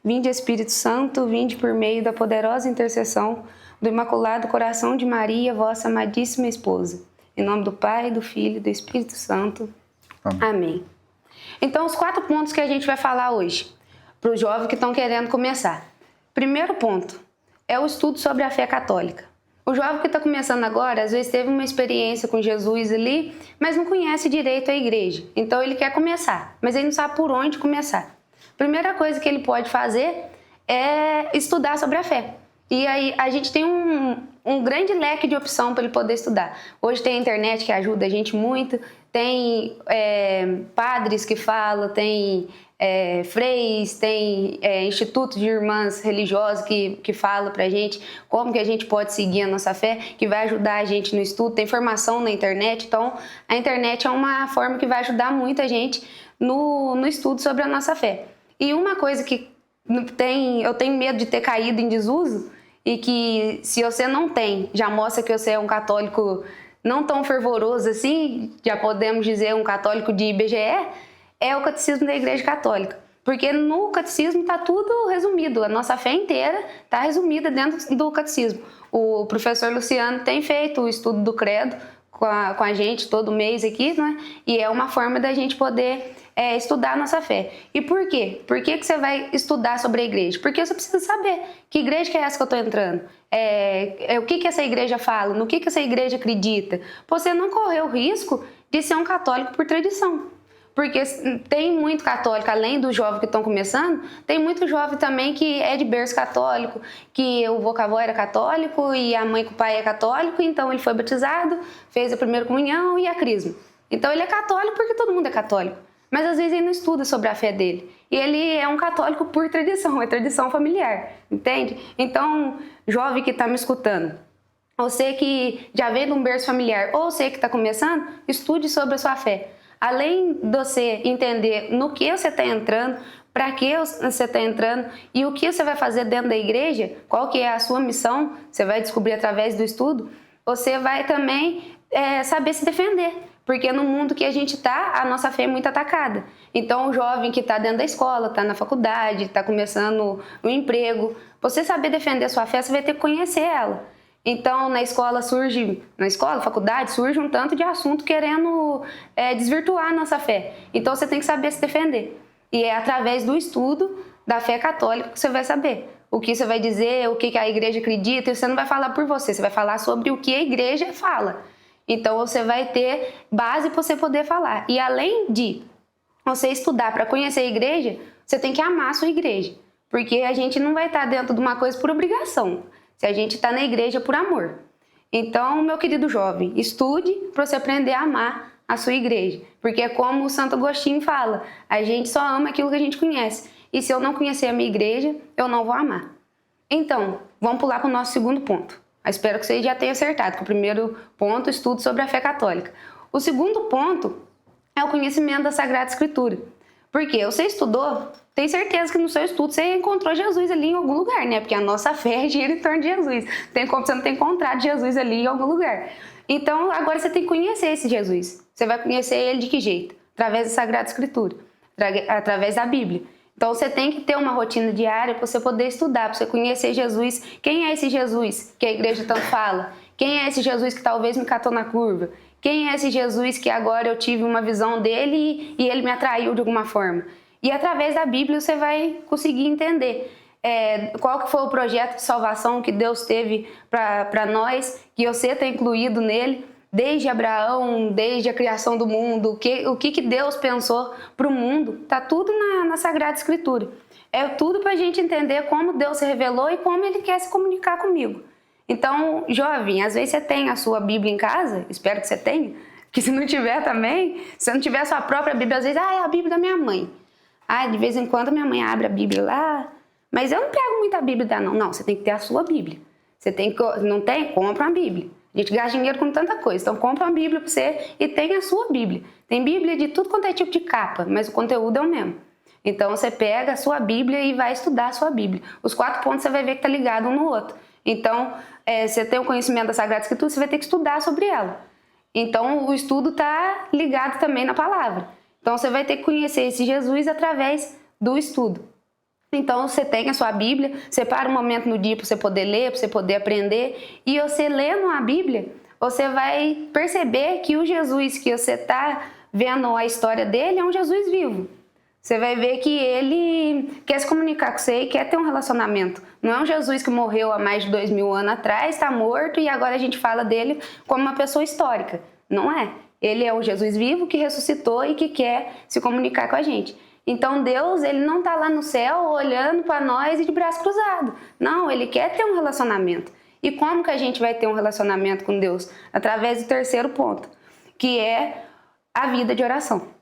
Vinde, Espírito Santo, vinde por meio da poderosa intercessão do Imaculado Coração de Maria, vossa amadíssima esposa. Em nome do Pai, do Filho e do Espírito Santo. Amém. Então, os 4 pontos que a gente vai falar hoje, para os jovens que estão querendo começar. Primeiro ponto é o estudo sobre a fé católica. O jovem que está começando agora, às vezes teve uma experiência com Jesus ali, mas não conhece direito a igreja. Então, ele quer começar, mas ele não sabe por onde começar. Primeira coisa que ele pode fazer é estudar sobre a fé. E aí a gente tem um grande leque de opção para ele poder estudar. Hoje tem a internet que ajuda a gente muito, tem padres que falam, tem freis, tem institutos de irmãs religiosas que falam para a gente como que a gente pode seguir a nossa fé, que vai ajudar a gente no estudo, tem formação na internet. Então a internet é uma forma que vai ajudar muito a gente no estudo sobre a nossa fé. E uma coisa que eu tenho medo de ter caído em desuso, e que se você não tem, já mostra que você é um católico não tão fervoroso assim, já podemos dizer um católico de IBGE, é o catecismo da Igreja Católica. Porque no catecismo está tudo resumido, a nossa fé inteira está resumida dentro do catecismo. O professor Luciano tem feito o estudo do credo com a gente todo mês aqui, né? E é uma forma da gente poder estudar a nossa fé. E por quê? Por que você vai estudar sobre a igreja? Porque você precisa saber que igreja que é essa que eu estou entrando, o que essa igreja fala, no que essa igreja acredita. Você não correr o risco de ser um católico por tradição. Porque tem muito católico, além dos jovens que estão começando, tem muito jovem também que é de berço católico, que o avô era católico e a mãe com o pai é católico, então ele foi batizado, fez a primeira comunhão e a crisma. Então ele é católico porque todo mundo é católico. Mas às vezes ele não estuda sobre a fé dele. E ele é um católico por tradição, é tradição familiar, entende? Então, jovem que está me escutando, você que já vem de um berço familiar, ou você que está começando, estude sobre a sua fé. Além de você entender no que você está entrando, para que você está entrando e o que você vai fazer dentro da igreja, qual que é a sua missão, você vai descobrir através do estudo, você vai também saber se defender. Porque no mundo que a gente está, a nossa fé é muito atacada. Então, o jovem que está dentro da escola, está na faculdade, está começando um emprego, você saber defender a sua fé, você vai ter que conhecer ela. Então, faculdade, surge um tanto de assunto querendo desvirtuar a nossa fé. Então, você tem que saber se defender. E é através do estudo da fé católica que você vai saber o que você vai dizer, o que a igreja acredita, e você não vai falar por você, você vai falar sobre o que a igreja fala. Então, você vai ter base para você poder falar. E além de você estudar para conhecer a igreja, você tem que amar a sua igreja. Porque a gente não vai estar dentro de uma coisa por obrigação, se a gente está na igreja por amor. Então, meu querido jovem, estude para você aprender a amar a sua igreja. Porque é como o Santo Agostinho fala, a gente só ama aquilo que a gente conhece. E se eu não conhecer a minha igreja, eu não vou amar. Então, vamos pular para o nosso segundo ponto. Eu espero que você já tenha acertado, que o primeiro ponto, estudo sobre a fé católica. O segundo ponto é o conhecimento da Sagrada Escritura. Porque você estudou, tem certeza que no seu estudo você encontrou Jesus ali em algum lugar, né? Porque a nossa fé gira em torno de Jesus. Tem como você não ter encontrado Jesus ali em algum lugar. Então, agora você tem que conhecer esse Jesus. Você vai conhecer ele de que jeito? Através da Sagrada Escritura, através da Bíblia. Então, você tem que ter uma rotina diária para você poder estudar, para você conhecer Jesus. Quem é esse Jesus que a igreja tanto fala? Quem é esse Jesus que talvez me catou na curva? Quem é esse Jesus que agora eu tive uma visão dele e ele me atraiu de alguma forma? E através da Bíblia você vai conseguir entender qual que foi o projeto de salvação que Deus teve para nós, que você está incluído nele. Desde Abraão, desde a criação do mundo, o que Deus pensou para o mundo, está tudo na Sagrada Escritura. É tudo para a gente entender como Deus se revelou e como Ele quer se comunicar comigo. Então, jovem, às vezes você tem a sua Bíblia em casa, espero que você tenha, que se não tiver também, se você não tiver a sua própria Bíblia, às vezes, é a Bíblia da minha mãe. De vez em quando minha mãe abre a Bíblia lá, mas eu não pego muita Bíblia dela, não. Não, você tem que ter a sua Bíblia. Você tem que, não tem? Compra uma Bíblia. A gente gasta dinheiro com tanta coisa, então compra uma Bíblia para você e tem a sua Bíblia. Tem Bíblia de tudo quanto é tipo de capa, mas o conteúdo é o mesmo. Então você pega a sua Bíblia e vai estudar a sua Bíblia. Os 4 pontos você vai ver que tá ligado um no outro. Então, você tem o conhecimento da Sagrada Escritura, você vai ter que estudar sobre ela. Então, o estudo está ligado também na palavra. Então, você vai ter que conhecer esse Jesus através do estudo. Então, você tem a sua Bíblia, separa um momento no dia para você poder ler, para você poder aprender. E você lendo a Bíblia, você vai perceber que o Jesus que você está vendo a história dele é um Jesus vivo. Você vai ver que ele quer se comunicar com você e quer ter um relacionamento. Não é um Jesus que morreu há mais de 2000 anos atrás, está morto e agora a gente fala dele como uma pessoa histórica. Não é. Ele é um Jesus vivo que ressuscitou e que quer se comunicar com a gente. Então Deus, ele não está lá no céu olhando para nós e de braço cruzado. Não, ele quer ter um relacionamento. E como que a gente vai ter um relacionamento com Deus? Através do terceiro ponto, que é a vida de oração.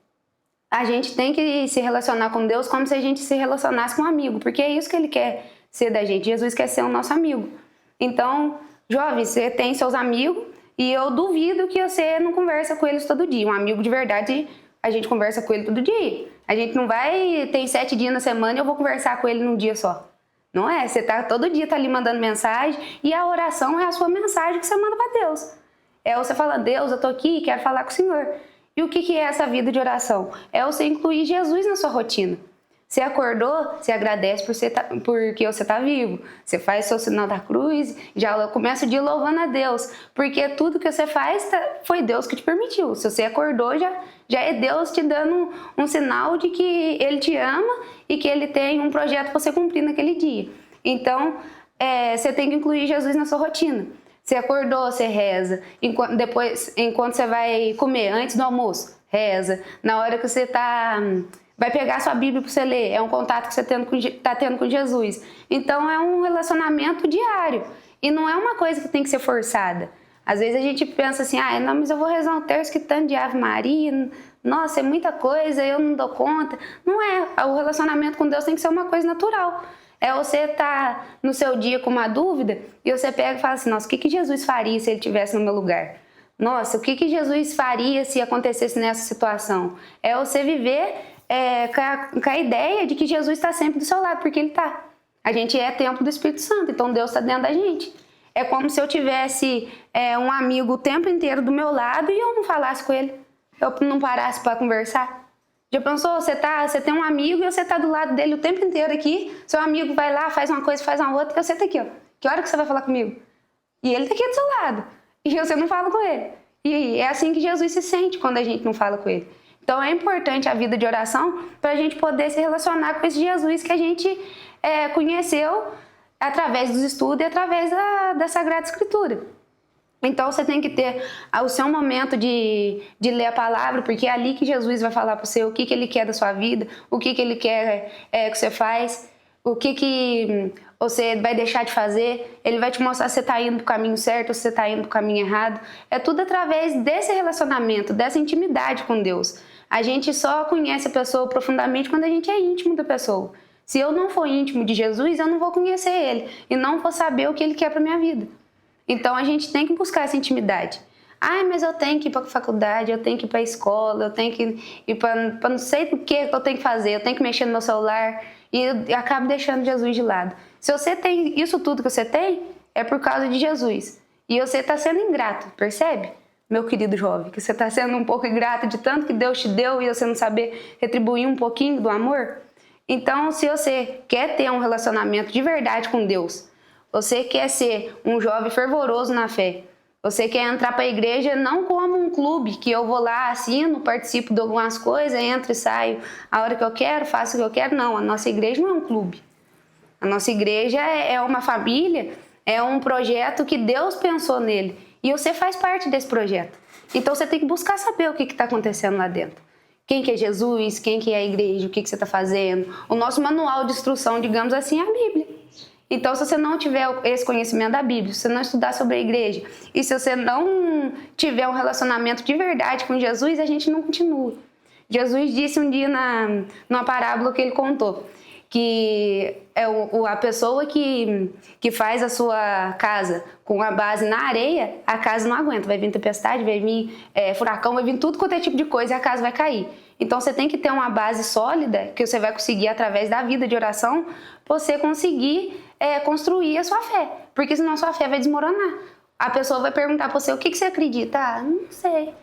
A gente tem que se relacionar com Deus como se a gente se relacionasse com um amigo, porque é isso que ele quer ser da gente. Jesus quer ser o nosso amigo. Então, jovem, você tem seus amigos e eu duvido que você não conversa com eles todo dia. Um amigo de verdade, a gente conversa com ele todo dia. A gente não vai, tem 7 dias na semana e eu vou conversar com ele num dia só. Não é? Você todo dia tá ali mandando mensagem e a oração é a sua mensagem que você manda para Deus. É você fala, Deus, eu tô aqui, quero falar com o Senhor. E o que é essa vida de oração? É você incluir Jesus na sua rotina. Você acordou, você agradece porque você está vivo. Você faz o seu sinal da cruz, já começa o dia louvando a Deus. Porque tudo que você faz foi Deus que te permitiu. Se você acordou, já é Deus te dando um sinal de que Ele te ama e que Ele tem um projeto para você cumprir naquele dia. Então, você tem que incluir Jesus na sua rotina. Você acordou, você reza. Enquanto você vai comer, antes do almoço, reza. Na hora que você vai pegar a sua Bíblia para você ler, é um contato que você está tendo com Jesus. Então é um relacionamento diário. E não é uma coisa que tem que ser forçada. Às vezes a gente pensa assim, não, mas eu vou rezar um terço que tanto de Ave Maria, nossa, é muita coisa, eu não dou conta. Não é. O relacionamento com Deus tem que ser uma coisa natural. É você estar no seu dia com uma dúvida e você pega e fala assim, nossa, o que Jesus faria se ele estivesse no meu lugar? Nossa, o que Jesus faria se acontecesse nessa situação? É você viver com a ideia de que Jesus está sempre do seu lado, porque ele está. A gente é templo do Espírito Santo, então Deus está dentro da gente. É como se eu tivesse um amigo o tempo inteiro do meu lado e eu não falasse com ele, eu não parasse para conversar. Já pensou? Você tem um amigo e você tá do lado dele o tempo inteiro aqui, seu amigo vai lá, faz uma coisa, faz uma outra, e você tá aqui, ó. Que hora que você vai falar comigo? E ele tá aqui do seu lado, e você não fala com ele. E é assim que Jesus se sente quando a gente não fala com ele. Então é importante a vida de oração para a gente poder se relacionar com esse Jesus que a gente conheceu através dos estudos e através da Sagrada Escritura. Então você tem que ter o seu momento de ler a palavra, porque é ali que Jesus vai falar para você o que ele quer da sua vida, o que ele quer que você faz, o que você vai deixar de fazer. Ele vai te mostrar se você está indo para o caminho certo ou se você está indo para o caminho errado. É tudo através desse relacionamento, dessa intimidade com Deus. A gente só conhece a pessoa profundamente quando a gente é íntimo da pessoa. Se eu não for íntimo de Jesus, eu não vou conhecer Ele e não vou saber o que Ele quer para minha vida. Então a gente tem que buscar essa intimidade. Mas eu tenho que ir para a faculdade, eu tenho que ir para a escola, eu tenho que ir para não sei o que eu tenho que fazer, eu tenho que mexer no meu celular e eu acabo deixando Jesus de lado. Se você tem isso tudo que você tem, é por causa de Jesus. E você está sendo ingrato, percebe? Meu querido jovem, que você está sendo um pouco ingrato de tanto que Deus te deu e você não saber retribuir um pouquinho do amor. Então, se você quer ter um relacionamento de verdade com Deus, você quer ser um jovem fervoroso na fé, você quer entrar para a igreja não como um clube, que eu vou lá, assino, participo de algumas coisas, entro e saio a hora que eu quero, faço o que eu quero. Não, a nossa igreja não é um clube. A nossa igreja é uma família, é um projeto que Deus pensou nele. E você faz parte desse projeto. Então você tem que buscar saber o que está acontecendo lá dentro. Quem que é Jesus, quem que é a igreja, o que você está fazendo. O nosso manual de instrução, digamos assim, é a Bíblia. Então, se você não tiver esse conhecimento da Bíblia, se você não estudar sobre a igreja, e se você não tiver um relacionamento de verdade com Jesus, a gente não continua. Jesus disse um dia numa parábola que ele contou, que é a pessoa que faz a sua casa com a base na areia, a casa não aguenta. Vai vir tempestade, vai vir furacão, vai vir tudo quanto é tipo de coisa e a casa vai cair. Então você tem que ter uma base sólida que você vai conseguir, através da vida de oração, você conseguir construir a sua fé. Porque senão a sua fé vai desmoronar. A pessoa vai perguntar para você, o que você acredita? Ah, não sei.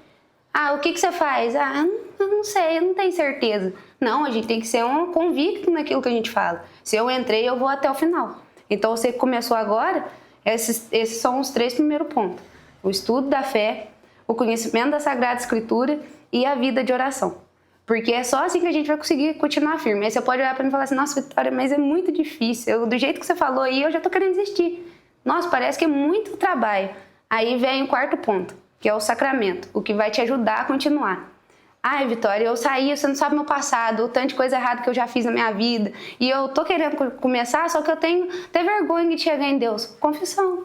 Ah, o que você faz? Ah, eu não sei, eu não tenho certeza. Não, a gente tem que ser um convicto naquilo que a gente fala. Se eu entrei, eu vou até o final. Então você que começou agora, esses são os 3 primeiros pontos. O estudo da fé, o conhecimento da Sagrada Escritura e a vida de oração. Porque é só assim que a gente vai conseguir continuar firme. Aí você pode olhar para mim e falar assim, nossa, Vitória, mas é muito difícil. Do jeito que você falou aí, eu já tô querendo desistir. Nossa, parece que é muito trabalho. Aí vem o 4º ponto, que é o sacramento, o que vai te ajudar a continuar. Ai, Vitória, eu saí, você não sabe meu passado, o tanto de coisa errada que eu já fiz na minha vida, e eu tô querendo começar, só que eu tenho até vergonha de chegar em Deus. Confissão.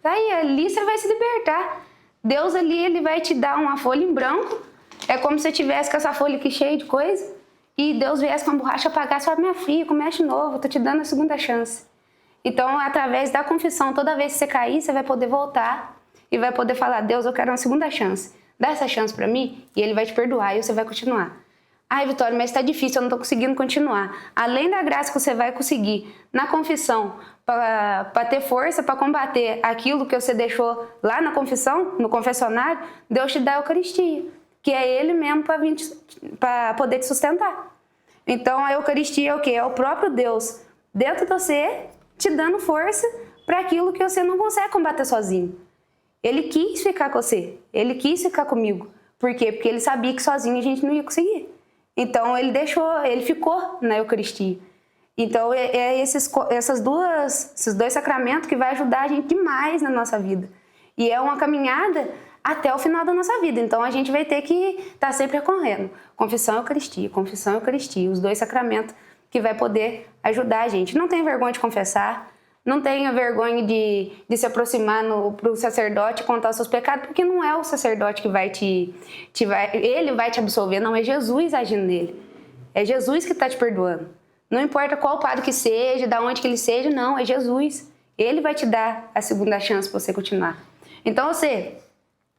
Aí, ali você vai se libertar. Deus ali, ele vai te dar uma folha em branco, é como se você tivesse com essa folha aqui cheia de coisa, e Deus viesse com a borracha apagar, você fala, minha filha, começa de novo, eu tô te dando a segunda chance. Então, através da confissão, toda vez que você cair, você vai poder voltar e vai poder falar, Deus, eu quero uma segunda chance. Dá essa chance pra mim e ele vai te perdoar e você vai continuar. Ai, Vitória, mas tá difícil, eu não tô conseguindo continuar. Além da graça que você vai conseguir na confissão para ter força para combater aquilo que você deixou lá na confissão, no confessionário, Deus te dá a Eucaristia, que é Ele mesmo para poder te sustentar. Então a Eucaristia é o quê? É o próprio Deus dentro de você te dando força para aquilo que você não consegue combater sozinho. Ele quis ficar com você, ele quis ficar comigo. Por quê? Porque ele sabia que sozinho a gente não ia conseguir. Então ele ficou na Eucaristia. Então esses 2 sacramentos que vai ajudar a gente demais na nossa vida. E é uma caminhada até o final da nossa vida. Então a gente vai ter que estar sempre recorrendo. Confissão e Eucaristia, os 2 sacramentos que vai poder ajudar a gente. Não tenha vergonha de confessar. Não tenha vergonha de se aproximar para o sacerdote e contar os seus pecados, porque não é o sacerdote que ele vai te absolver, não, é Jesus agindo nele. É Jesus que está te perdoando. Não importa qual padre que seja, de onde que ele seja, não, é Jesus. Ele vai te dar a segunda chance para você continuar. Então você,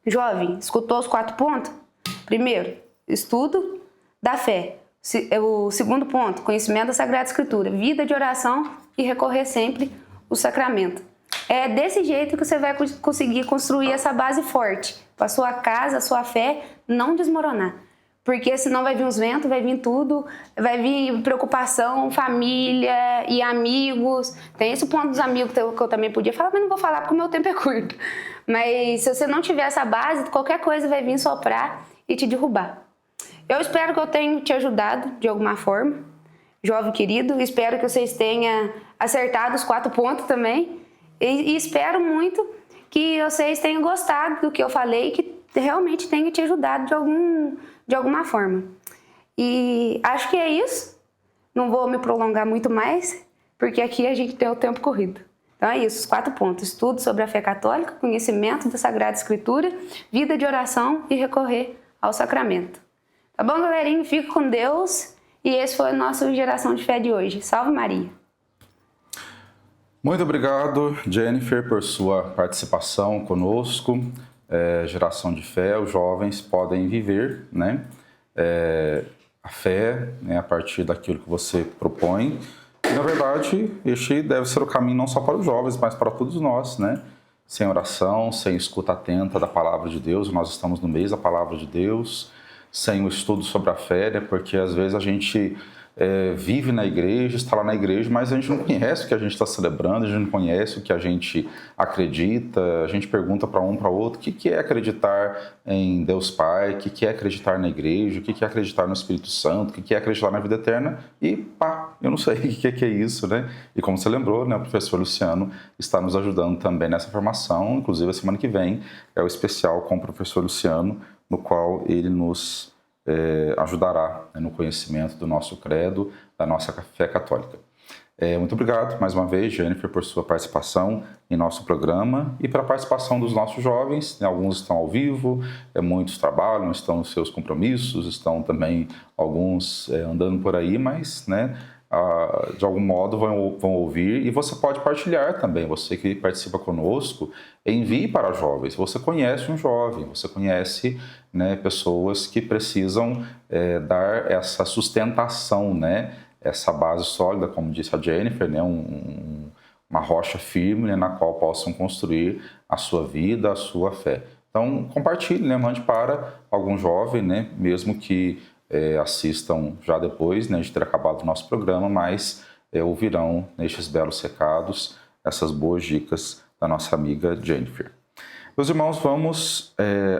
jovem, escutou os 4 pontos? Primeiro, estudo da fé. O 2º ponto, conhecimento da Sagrada Escritura, vida de oração e recorrer sempre o sacramento. É desse jeito que você vai conseguir construir essa base forte para sua casa, a sua fé não desmoronar. Porque senão vai vir os ventos, vai vir tudo, vai vir preocupação, família e amigos. Tem esse ponto dos amigos que eu também podia falar, mas não vou falar porque o meu tempo é curto. Mas se você não tiver essa base, qualquer coisa vai vir soprar e te derrubar. Eu espero que eu tenha te ajudado de alguma forma, jovem querido. Espero que vocês tenham acertado os 4 pontos também. E espero muito que vocês tenham gostado do que eu falei e que realmente tenha te ajudado de alguma forma. E acho que é isso. Não vou me prolongar muito mais, porque aqui a gente tem o tempo corrido. Então é isso, os 4 pontos. Estudo sobre a fé católica, conhecimento da Sagrada Escritura, vida de oração e recorrer ao sacramento. Tá bom, galerinha? Fique com Deus. E esse foi o nosso Geração de Fé de hoje. Salve Maria! Muito obrigado, Jennifer, por sua participação conosco. Geração de Fé, os jovens podem viver, né? A fé, né, a partir daquilo que você propõe. E, na verdade, este deve ser o caminho não só para os jovens, mas para todos nós, né? Sem oração, sem escuta atenta da Palavra de Deus, nós estamos no mês da Palavra de Deus, sem o estudo sobre a fé, né? Porque às vezes a gente vive na igreja, está lá na igreja, mas a gente não conhece o que a gente está celebrando, a gente não conhece o que a gente acredita, a gente pergunta para um para outro o que é acreditar em Deus Pai, o que é acreditar na igreja, o que é acreditar no Espírito Santo, o que é acreditar na vida eterna, e pá, eu não sei o que é isso, né? E como você lembrou, né, o professor Luciano está nos ajudando também nessa formação, inclusive a semana que vem é o especial com o professor Luciano, no qual ele nos ajudará, né, no conhecimento do nosso credo, da nossa fé católica. Muito obrigado mais uma vez, Jennifer, por sua participação em nosso programa e pela participação dos nossos jovens. Alguns estão ao vivo, muitos trabalham, estão nos seus compromissos, estão também alguns andando por aí, mas de algum modo vão ouvir, e você pode partilhar também. Você que participa conosco, envie para jovens. Você conhece um jovem, você conhece pessoas que precisam dar essa sustentação, essa base sólida, como disse a Jennifer, uma rocha firme na qual possam construir a sua vida, a sua fé. Então, compartilhe, mande para algum jovem, mesmo que assistam já depois de ter acabado o nosso programa, mas ouvirão nestes belos recados essas boas dicas da nossa amiga Jennifer. Meus irmãos, vamos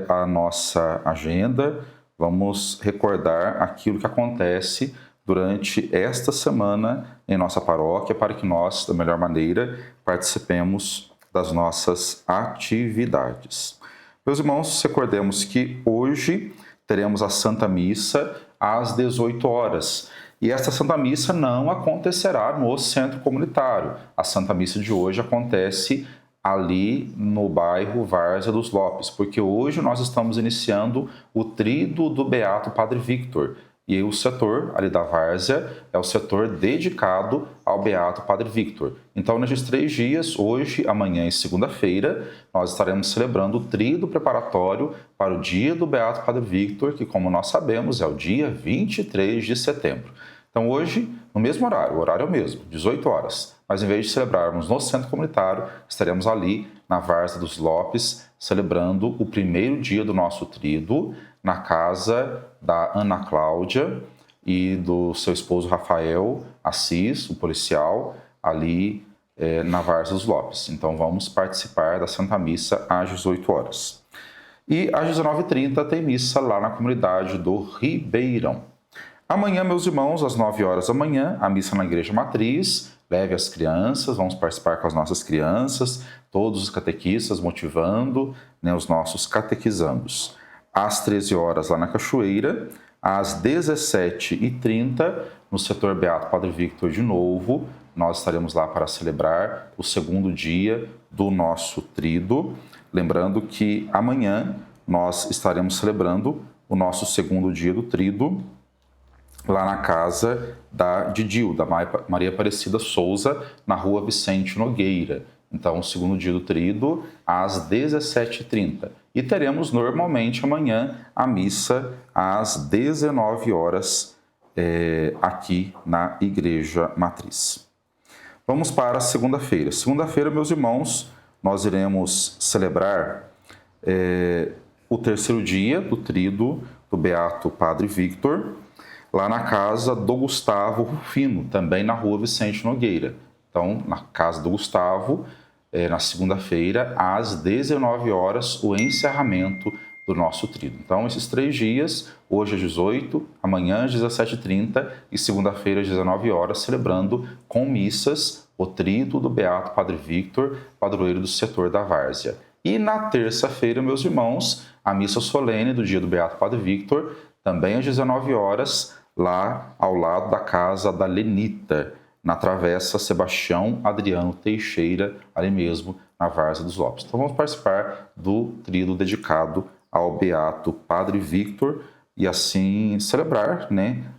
à nossa agenda, vamos recordar aquilo que acontece durante esta semana em nossa paróquia, para que nós, da melhor maneira, participemos das nossas atividades. Meus irmãos, recordemos que hoje teremos a Santa Missa às 18 horas. E esta Santa Missa não acontecerá no centro comunitário. A Santa Missa de hoje acontece ali no bairro Várzea dos Lopes, porque hoje nós estamos iniciando o tríduo do Beato Padre Victor. E o setor ali da Várzea é o setor dedicado ao Beato Padre Victor. Então, nesses 3 dias, hoje, amanhã e segunda-feira, nós estaremos celebrando o tríduo preparatório para o dia do Beato Padre Victor, que, como nós sabemos, é o dia 23 de setembro. Então, hoje, no mesmo horário, o horário é o mesmo, 18 horas. Mas, em vez de celebrarmos no centro comunitário, estaremos ali na Várzea dos Lopes, celebrando o primeiro dia do nosso tríduo, na casa da Ana Cláudia e do seu esposo Rafael Assis, o policial, ali na Várzea dos Lopes. Então vamos participar da Santa Missa às 18 horas. E às 19h30 tem missa lá na comunidade do Ribeirão. Amanhã, meus irmãos, às 9 horas da manhã, a missa na Igreja Matriz. Leve as crianças, vamos participar com as nossas crianças, todos os catequistas motivando os nossos catequizandos. Às 13 horas lá na Cachoeira, às 17h30 no setor Beato Padre Victor de novo, nós estaremos lá para celebrar o segundo dia do nosso tríduo. Lembrando que amanhã nós estaremos celebrando o nosso segundo dia do tríduo lá na casa da Didil, da Maria Aparecida Souza, na rua Vicente Nogueira. Então, o segundo dia do tríduo, às 17h30. E teremos normalmente amanhã a missa às 19 horas aqui na Igreja Matriz. Vamos para a segunda-feira. Segunda-feira, meus irmãos, nós iremos celebrar o terceiro dia do tríduo do Beato Padre Victor, lá na casa do Gustavo Rufino, também na rua Vicente Nogueira. Então, na casa do Gustavo, na segunda-feira, às 19 horas, o encerramento do nosso tríduo. Então, esses 3 dias, hoje às 18, amanhã às 17h30 e segunda-feira às 19 horas, celebrando com missas o tríduo do Beato Padre Victor, padroeiro do setor da Várzea. E na terça-feira, meus irmãos, a missa solene do dia do Beato Padre Victor, também às 19 horas, lá ao lado da casa da Lenita, na Travessa Sebastião Adriano Teixeira, ali mesmo na Várzea dos Lopes. Então vamos participar do tríduo dedicado ao Beato Padre Victor e assim celebrar,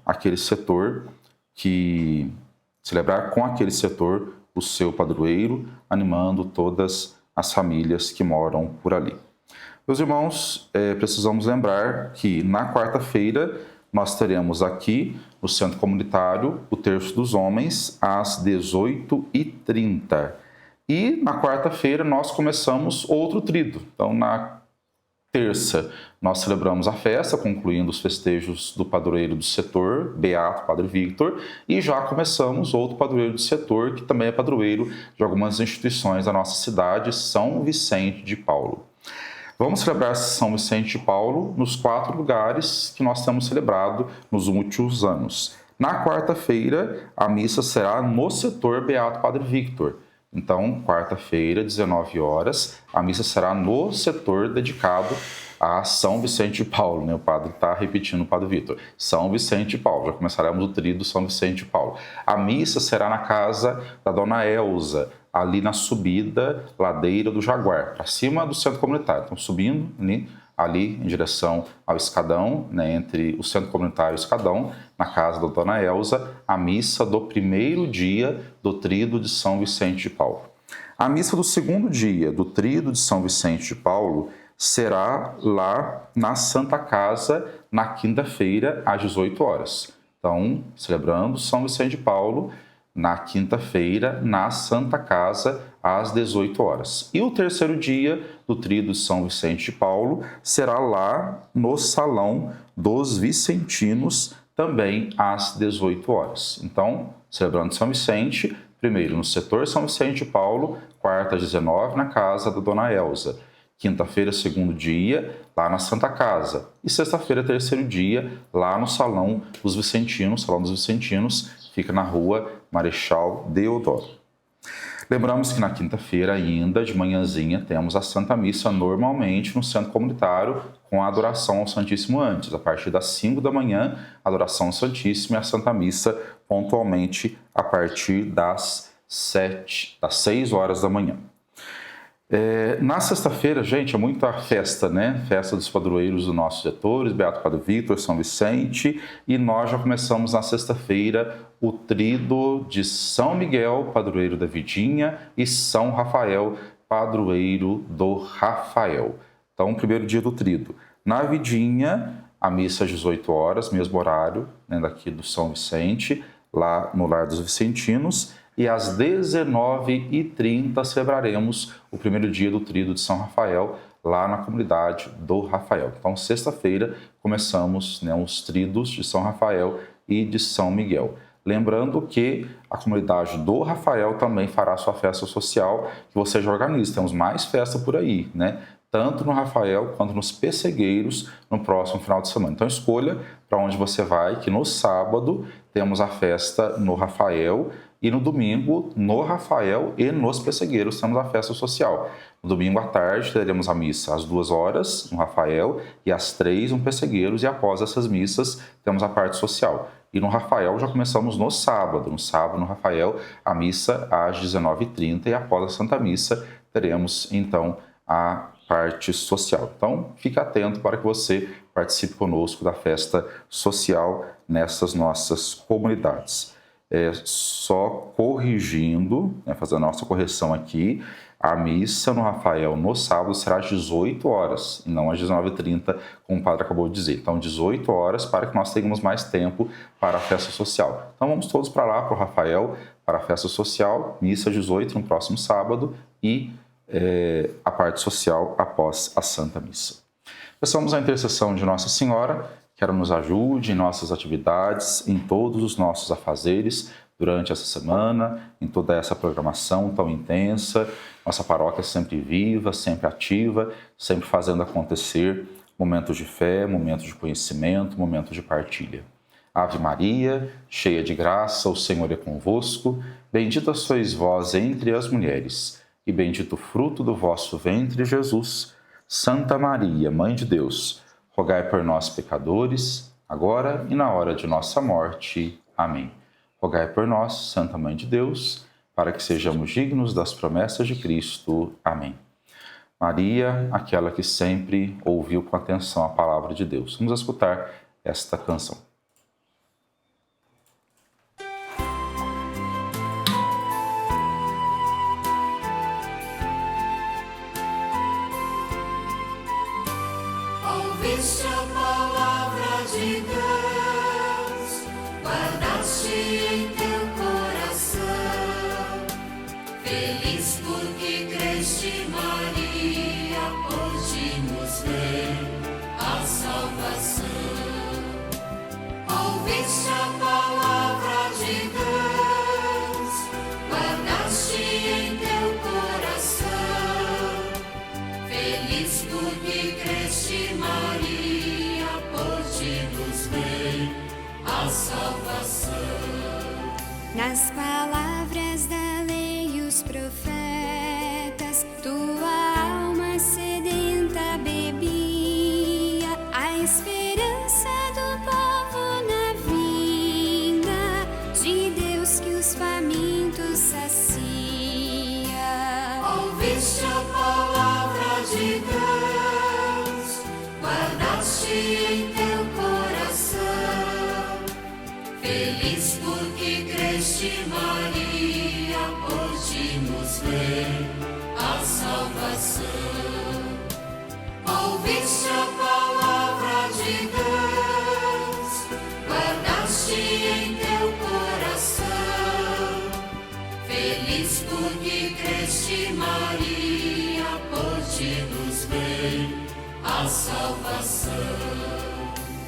aquele setor celebrar com aquele setor o seu padroeiro, animando todas as famílias que moram por ali. Meus irmãos, precisamos lembrar que na quarta-feira nós teremos aqui no Centro Comunitário o Terço dos Homens às 18h30. E na quarta-feira nós começamos outro tríduo. Então, na terça, nós celebramos a festa, concluindo os festejos do padroeiro do setor, Beato Padre Victor, e já começamos outro padroeiro do setor, que também é padroeiro de algumas instituições da nossa cidade, São Vicente de Paulo. Vamos celebrar São Vicente de Paulo nos 4 lugares que nós temos celebrado nos últimos anos. Na quarta-feira, a missa será no setor Beato Padre Victor. Então, quarta-feira, 19 horas, a missa será no setor dedicado a São Vicente de Paulo, né? O padre está repetindo, o padre Vitor. São Vicente de Paulo, já começaremos o tríduo São Vicente de Paulo. A missa será na casa da Dona Elza, ali na subida, ladeira do Jaguar, para cima do centro comunitário. Então, subindo ali em direção ao Escadão, né, entre o centro comunitário e o Escadão, na casa da Dona Elza, a missa do primeiro dia do tríduo de São Vicente de Paulo. A missa do segundo dia do tríduo de São Vicente de Paulo será lá na Santa Casa, na quinta-feira, às 18 horas. Então, celebrando São Vicente de Paulo, na quinta-feira, na Santa Casa, às 18 horas. E o terceiro dia do tríduo de São Vicente de Paulo será lá no Salão dos Vicentinos, também às 18 horas. Então, celebrando São Vicente, primeiro no setor São Vicente de Paulo, quarta às 19 na casa da Dona Elza. Quinta-feira, segundo dia, lá na Santa Casa. E sexta-feira, terceiro dia, lá no Salão dos Vicentinos. Salão dos Vicentinos fica na rua Marechal Deodoro. Lembramos que na quinta-feira ainda, de manhãzinha, temos a Santa Missa normalmente no centro comunitário com a adoração ao Santíssimo antes. A partir das 5 da manhã, a adoração ao Santíssimo e a Santa Missa pontualmente a partir das 6 horas da manhã. Na sexta-feira, gente, é muita festa, né? Festa dos padroeiros dos nossos setores, Beato Padre Vitor, São Vicente, e nós já começamos na sexta-feira o tríduo de São Miguel, padroeiro da Vidinha, e São Rafael, padroeiro do Rafael. Então, primeiro dia do tríduo. Na Vidinha, a missa às 18 horas, mesmo horário, né, daqui do São Vicente, lá no Lar dos Vicentinos, e às 19h30 celebraremos o primeiro dia do tríduo de São Rafael, lá na comunidade do Rafael. Então, sexta-feira, começamos, né, os tríduos de São Rafael e de São Miguel. Lembrando que a comunidade do Rafael também fará sua festa social, que você já organiza. Temos mais festa por aí, né? Tanto no Rafael quanto nos Pessegueiros no próximo final de semana. Então escolha para onde você vai, que no sábado temos a festa no Rafael e no domingo no Rafael e nos Pessegueiros temos a festa social. No domingo à tarde teremos a missa às 2 horas no Rafael e às 3 no Pessegueiros, e após essas missas temos a parte social. E no Rafael já começamos no sábado. No sábado, no Rafael, a missa às 19h30 e após a Santa Missa teremos então a parte social. Então, fique atento para que você participe conosco da festa social nessas nossas comunidades. Só corrigindo, né, fazendo a nossa correção aqui, a missa no Rafael no sábado será às 18 horas e não às 19h30, como o padre acabou de dizer. Então, 18 horas para que nós tenhamos mais tempo para a festa social. Então, vamos todos para lá, para o Rafael, para a festa social, missa às 18 no próximo sábado e a parte social após a Santa Missa. Peçamos a intercessão de Nossa Senhora, que ela nos ajude em nossas atividades, em todos os nossos afazeres, durante essa semana, em toda essa programação tão intensa. Nossa paróquia sempre viva, sempre ativa, sempre fazendo acontecer momentos de fé, momentos de conhecimento, momentos de partilha. Ave Maria, cheia de graça, o Senhor é convosco. Bendita sois vós entre as mulheres, e bendito o fruto do vosso ventre, Jesus. Santa Maria, Mãe de Deus, rogai por nós, pecadores, agora e na hora de nossa morte. Amém. Rogai por nós, Santa Mãe de Deus, para que sejamos dignos das promessas de Cristo. Amém. Maria, aquela que sempre ouviu com atenção a palavra de Deus. Vamos escutar esta canção. Ouviste a palavra de Deus, guardaste em teu coração. Feliz porque creste, Maria, hoje nos vem a salvação. Ouviste a palavra de Deus, guardaste em teu coração. Feliz porque creste, Maria, hoje nos vem a salvação. Nas palavras da lei, os profetas salvação. Ouviste a palavra de Deus, guardaste em teu coração. Feliz porque creste, Maria, por ti nos vem a salvação.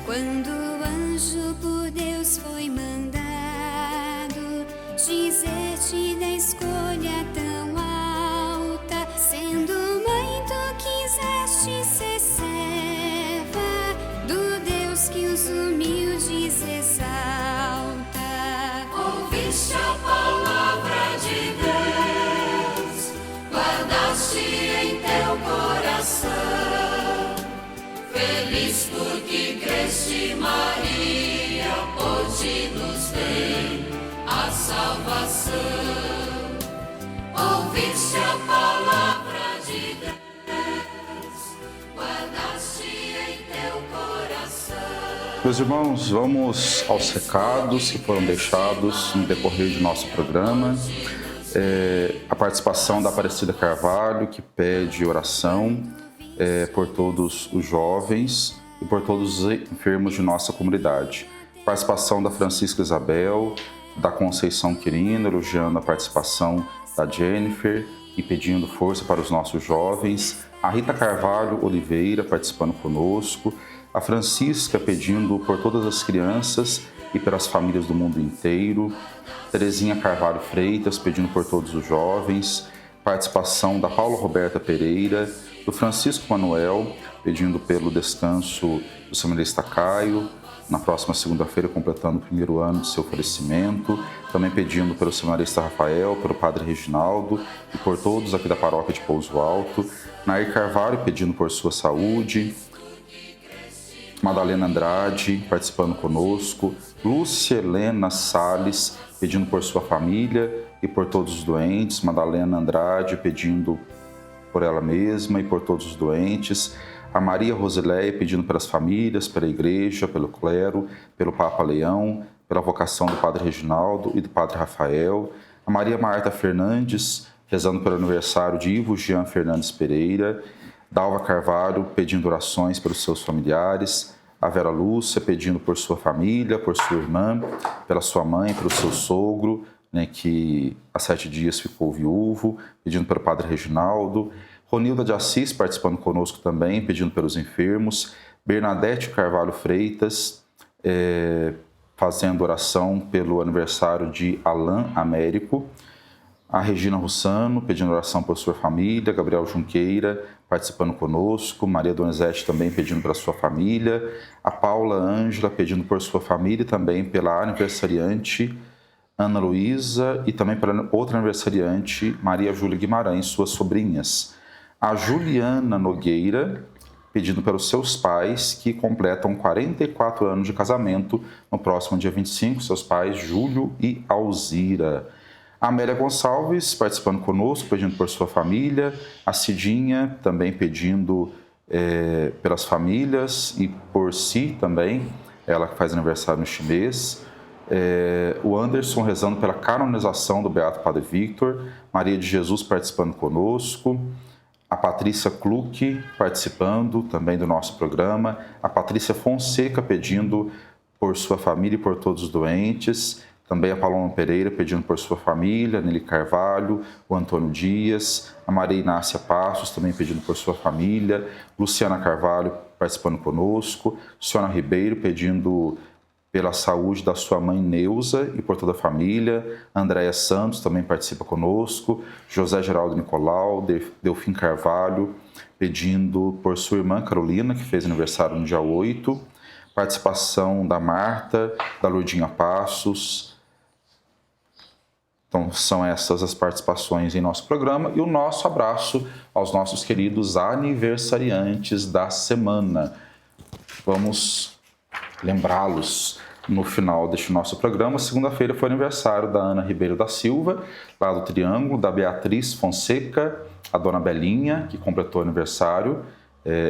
Quando o anjo por Deus foi mandado dizer-te da escolha tão alta, sendo mãe tu quiseste ser serva do Deus que os humildes exalta. Ouviste a palavra de Deus, guardaste em teu coração. Feliz porque creste, Maria, por ti nos vem a salvação. Ouviste a palavra de Deus, guardaste em teu coração. Meus irmãos, vamos aos recados que foram deixados no decorrer de nosso programa. A participação da Aparecida Carvalho, que pede oração por todos os jovens e por todos os enfermos de nossa comunidade. Participação da Francisca Isabel, da Conceição Quirino, elogiando a participação da Jennifer e pedindo força para os nossos jovens. A Rita Carvalho Oliveira participando conosco. A Francisca pedindo por todas as crianças e pelas famílias do mundo inteiro. Terezinha Carvalho Freitas pedindo por todos os jovens. Participação da Paula Roberta Pereira, do Francisco Manuel, pedindo pelo descanso do seminarista Caio, na próxima segunda-feira, completando o primeiro ano de seu falecimento. Também pedindo pelo seminarista Rafael, pelo padre Reginaldo e por todos aqui da paróquia de Pouso Alto. Nair Carvalho pedindo por sua saúde. Madalena Andrade participando conosco. Lúcia Helena Salles pedindo por sua família e por todos os doentes. Madalena Andrade pedindo por ela mesma e por todos os doentes. A Maria Rosileia pedindo pelas famílias, pela igreja, pelo clero, pelo Papa Leão, pela vocação do Padre Reginaldo e do Padre Rafael. A Maria Marta Fernandes rezando pelo aniversário de Ivo Jean Fernandes Pereira. Dalva Carvalho pedindo orações pelos seus familiares. A Vera Lúcia pedindo por sua família, por sua irmã, pela sua mãe, pelo seu sogro, que há 7 dias ficou viúvo, pedindo pelo Padre Reginaldo. Ronilda de Assis participando conosco também, pedindo pelos enfermos. Bernadette Carvalho Freitas fazendo oração pelo aniversário de Alain Américo. A Regina Russano pedindo oração por sua família. Gabriel Junqueira participando conosco. Maria Donizete também pedindo pela sua família. A Paula Ângela pedindo por sua família e também pela aniversariante Ana Luísa e também para outra aniversariante, Maria Júlia Guimarães, suas sobrinhas. A Juliana Nogueira, pedindo pelos seus pais, que completam 44 anos de casamento no próximo dia 25, seus pais Júlio e Alzira. A Amélia Gonçalves, participando conosco, pedindo por sua família. A Cidinha, também pedindo pelas famílias e por si também, ela que faz aniversário neste mês. O Anderson rezando pela canonização do Beato Padre Victor. Maria de Jesus participando conosco. A Patrícia Kluck participando também do nosso programa. A Patrícia Fonseca pedindo por sua família e por todos os doentes. Também a Paloma Pereira pedindo por sua família. Nelly Carvalho, o Antônio Dias. A Maria Inácia Passos também pedindo por sua família. Luciana Carvalho participando conosco. Ciona Ribeiro pedindo pela saúde da sua mãe Neuza e por toda a família. Andréia Santos também participa conosco. José Geraldo Nicolau, Delfim Carvalho, pedindo por sua irmã Carolina, que fez aniversário no dia 8. Participação da Marta, da Lourdinha Passos. Então, são essas as participações em nosso programa e o nosso abraço aos nossos queridos aniversariantes da semana. Vamos lembrá-los no final deste nosso programa. Segunda-feira foi aniversário da Ana Ribeiro da Silva, lá do Triângulo, da Beatriz Fonseca, a Dona Belinha, que completou aniversário,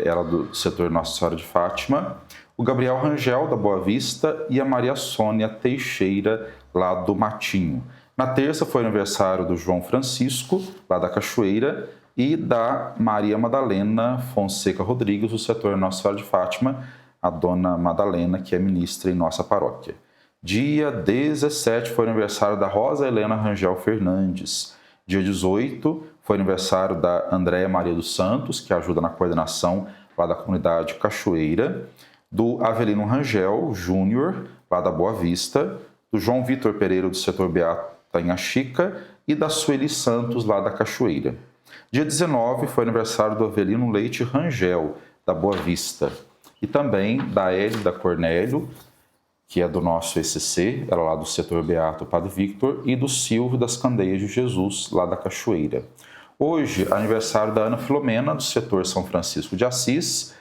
ela do setor Nossa Senhora de Fátima, o Gabriel Rangel, da Boa Vista, e a Maria Sônia Teixeira, lá do Matinho. Na terça foi aniversário do João Francisco, lá da Cachoeira, e da Maria Madalena Fonseca Rodrigues, do setor Nossa Senhora de Fátima, a Dona Madalena, que é ministra em nossa paróquia. Dia 17 foi aniversário da Rosa Helena Rangel Fernandes. Dia 18 foi aniversário da Andréia Maria dos Santos, que ajuda na coordenação lá da comunidade Cachoeira, do Avelino Rangel Júnior, lá da Boa Vista, do João Vitor Pereira, do setor Beata em Axica, e da Sueli Santos, lá da Cachoeira. Dia 19 foi aniversário do Avelino Leite Rangel, da Boa Vista, e também da Hélida Cornélio, que é do nosso ECC, ela lá do setor Beato Padre Victor, e do Silvio das Candeias de Jesus, lá da Cachoeira. Hoje, aniversário da Ana Filomena, do setor São Francisco de Assis,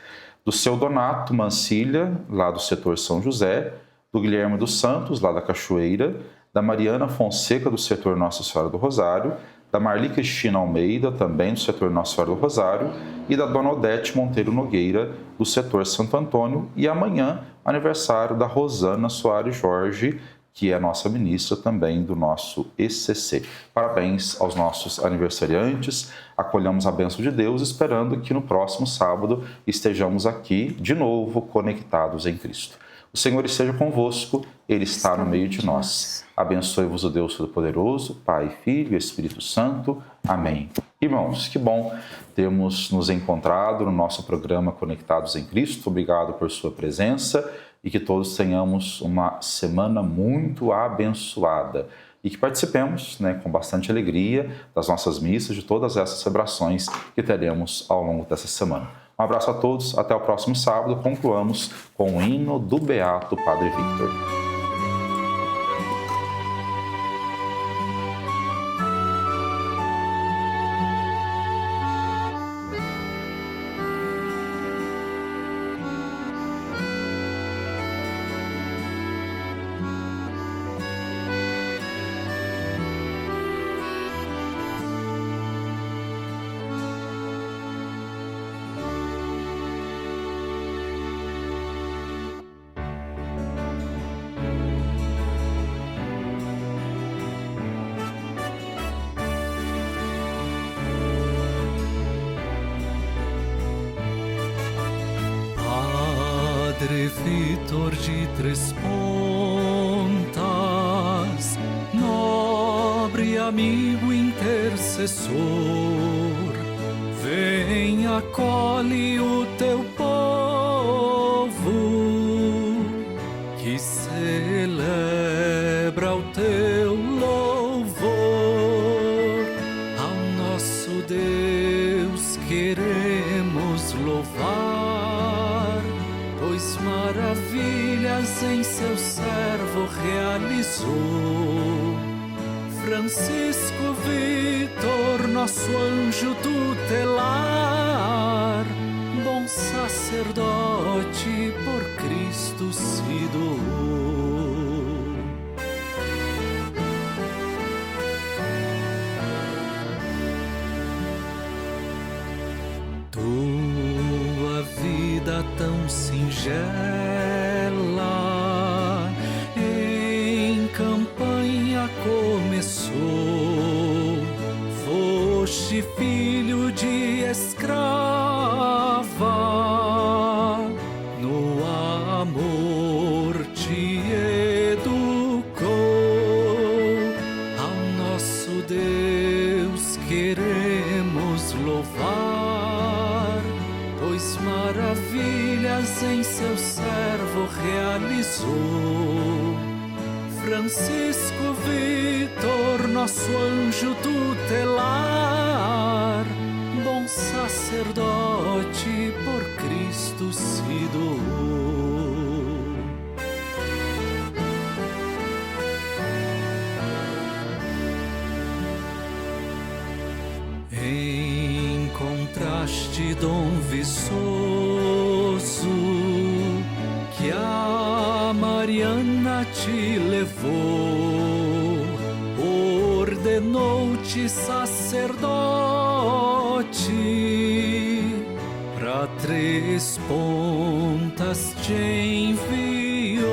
do seu Donato Mancilha, lá do setor São José, do Guilherme dos Santos, lá da Cachoeira, da Mariana Fonseca, do setor Nossa Senhora do Rosário, da Marli Cristina Almeida, também do setor Nossa Senhora do Rosário, e da Dona Odete Monteiro Nogueira, do setor Santo Antônio, e amanhã, aniversário da Rosana Soares Jorge, que é nossa ministra também do nosso ECC. Parabéns aos nossos aniversariantes, acolhamos a bênção de Deus, esperando que no próximo sábado estejamos aqui de novo conectados em Cristo. O Senhor esteja convosco, Ele está no meio de nós. Abençoe-vos o Deus Todo-Poderoso, Pai, Filho e Espírito Santo. Amém. Irmãos, que bom termos nos encontrado no nosso programa Conectados em Cristo. Obrigado por sua presença e que todos tenhamos uma semana muito abençoada e que participemos, com bastante alegria das nossas missas, de todas essas celebrações que teremos ao longo dessa semana. Um abraço a todos, até o próximo sábado. Concluamos com o hino do Beato Padre Victor. Padre Vitor de Três Pontas, nobre amigo intercessor, vem, acolhe o teu povo, que celebra o teu louvor. Ao nosso Deus queremos louvar, pois maravilhas em seu servo realizou. Francisco Vitor, nosso anjo tutelar, bom sacerdote, por Cristo se doou. Tua vida tão singela em campanha começou. Foste filho de escrava, no amor te educou. Ao nosso Deus queremos louvar, pois maravilhas em seu servo realizou. Francisco Vitor, nosso anjo tutelar, bom sacerdote, por Cristo se doou. Encontraste Dom Viçoso, que a Mariana te levou, ordenou-te sacerdote, pra Três Pontas te enviou.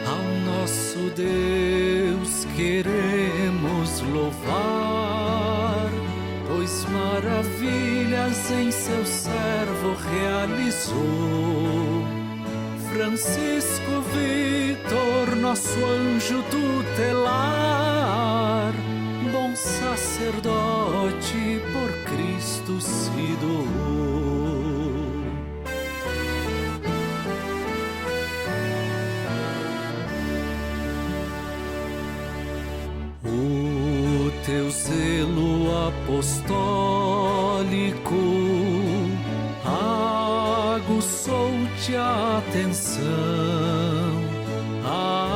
Ao nosso Deus queremos louvar, maravilhas em seu servo realizou. Francisco Vitor, nosso anjo tutelar, bom sacerdote, por Cristo se doou. O teu zelo apostólico aguçou-te a atenção,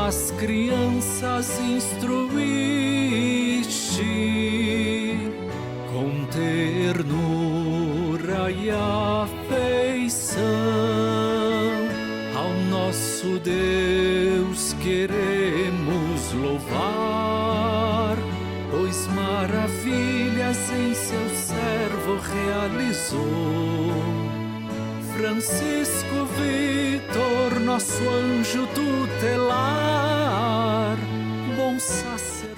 as crianças instruíste com ternura e afeição. Ao nosso Deus queremos louvar, pois maravilhas em seu servo realizou. Francisco Vitor, nosso anjo tutelar, bom sacerdote.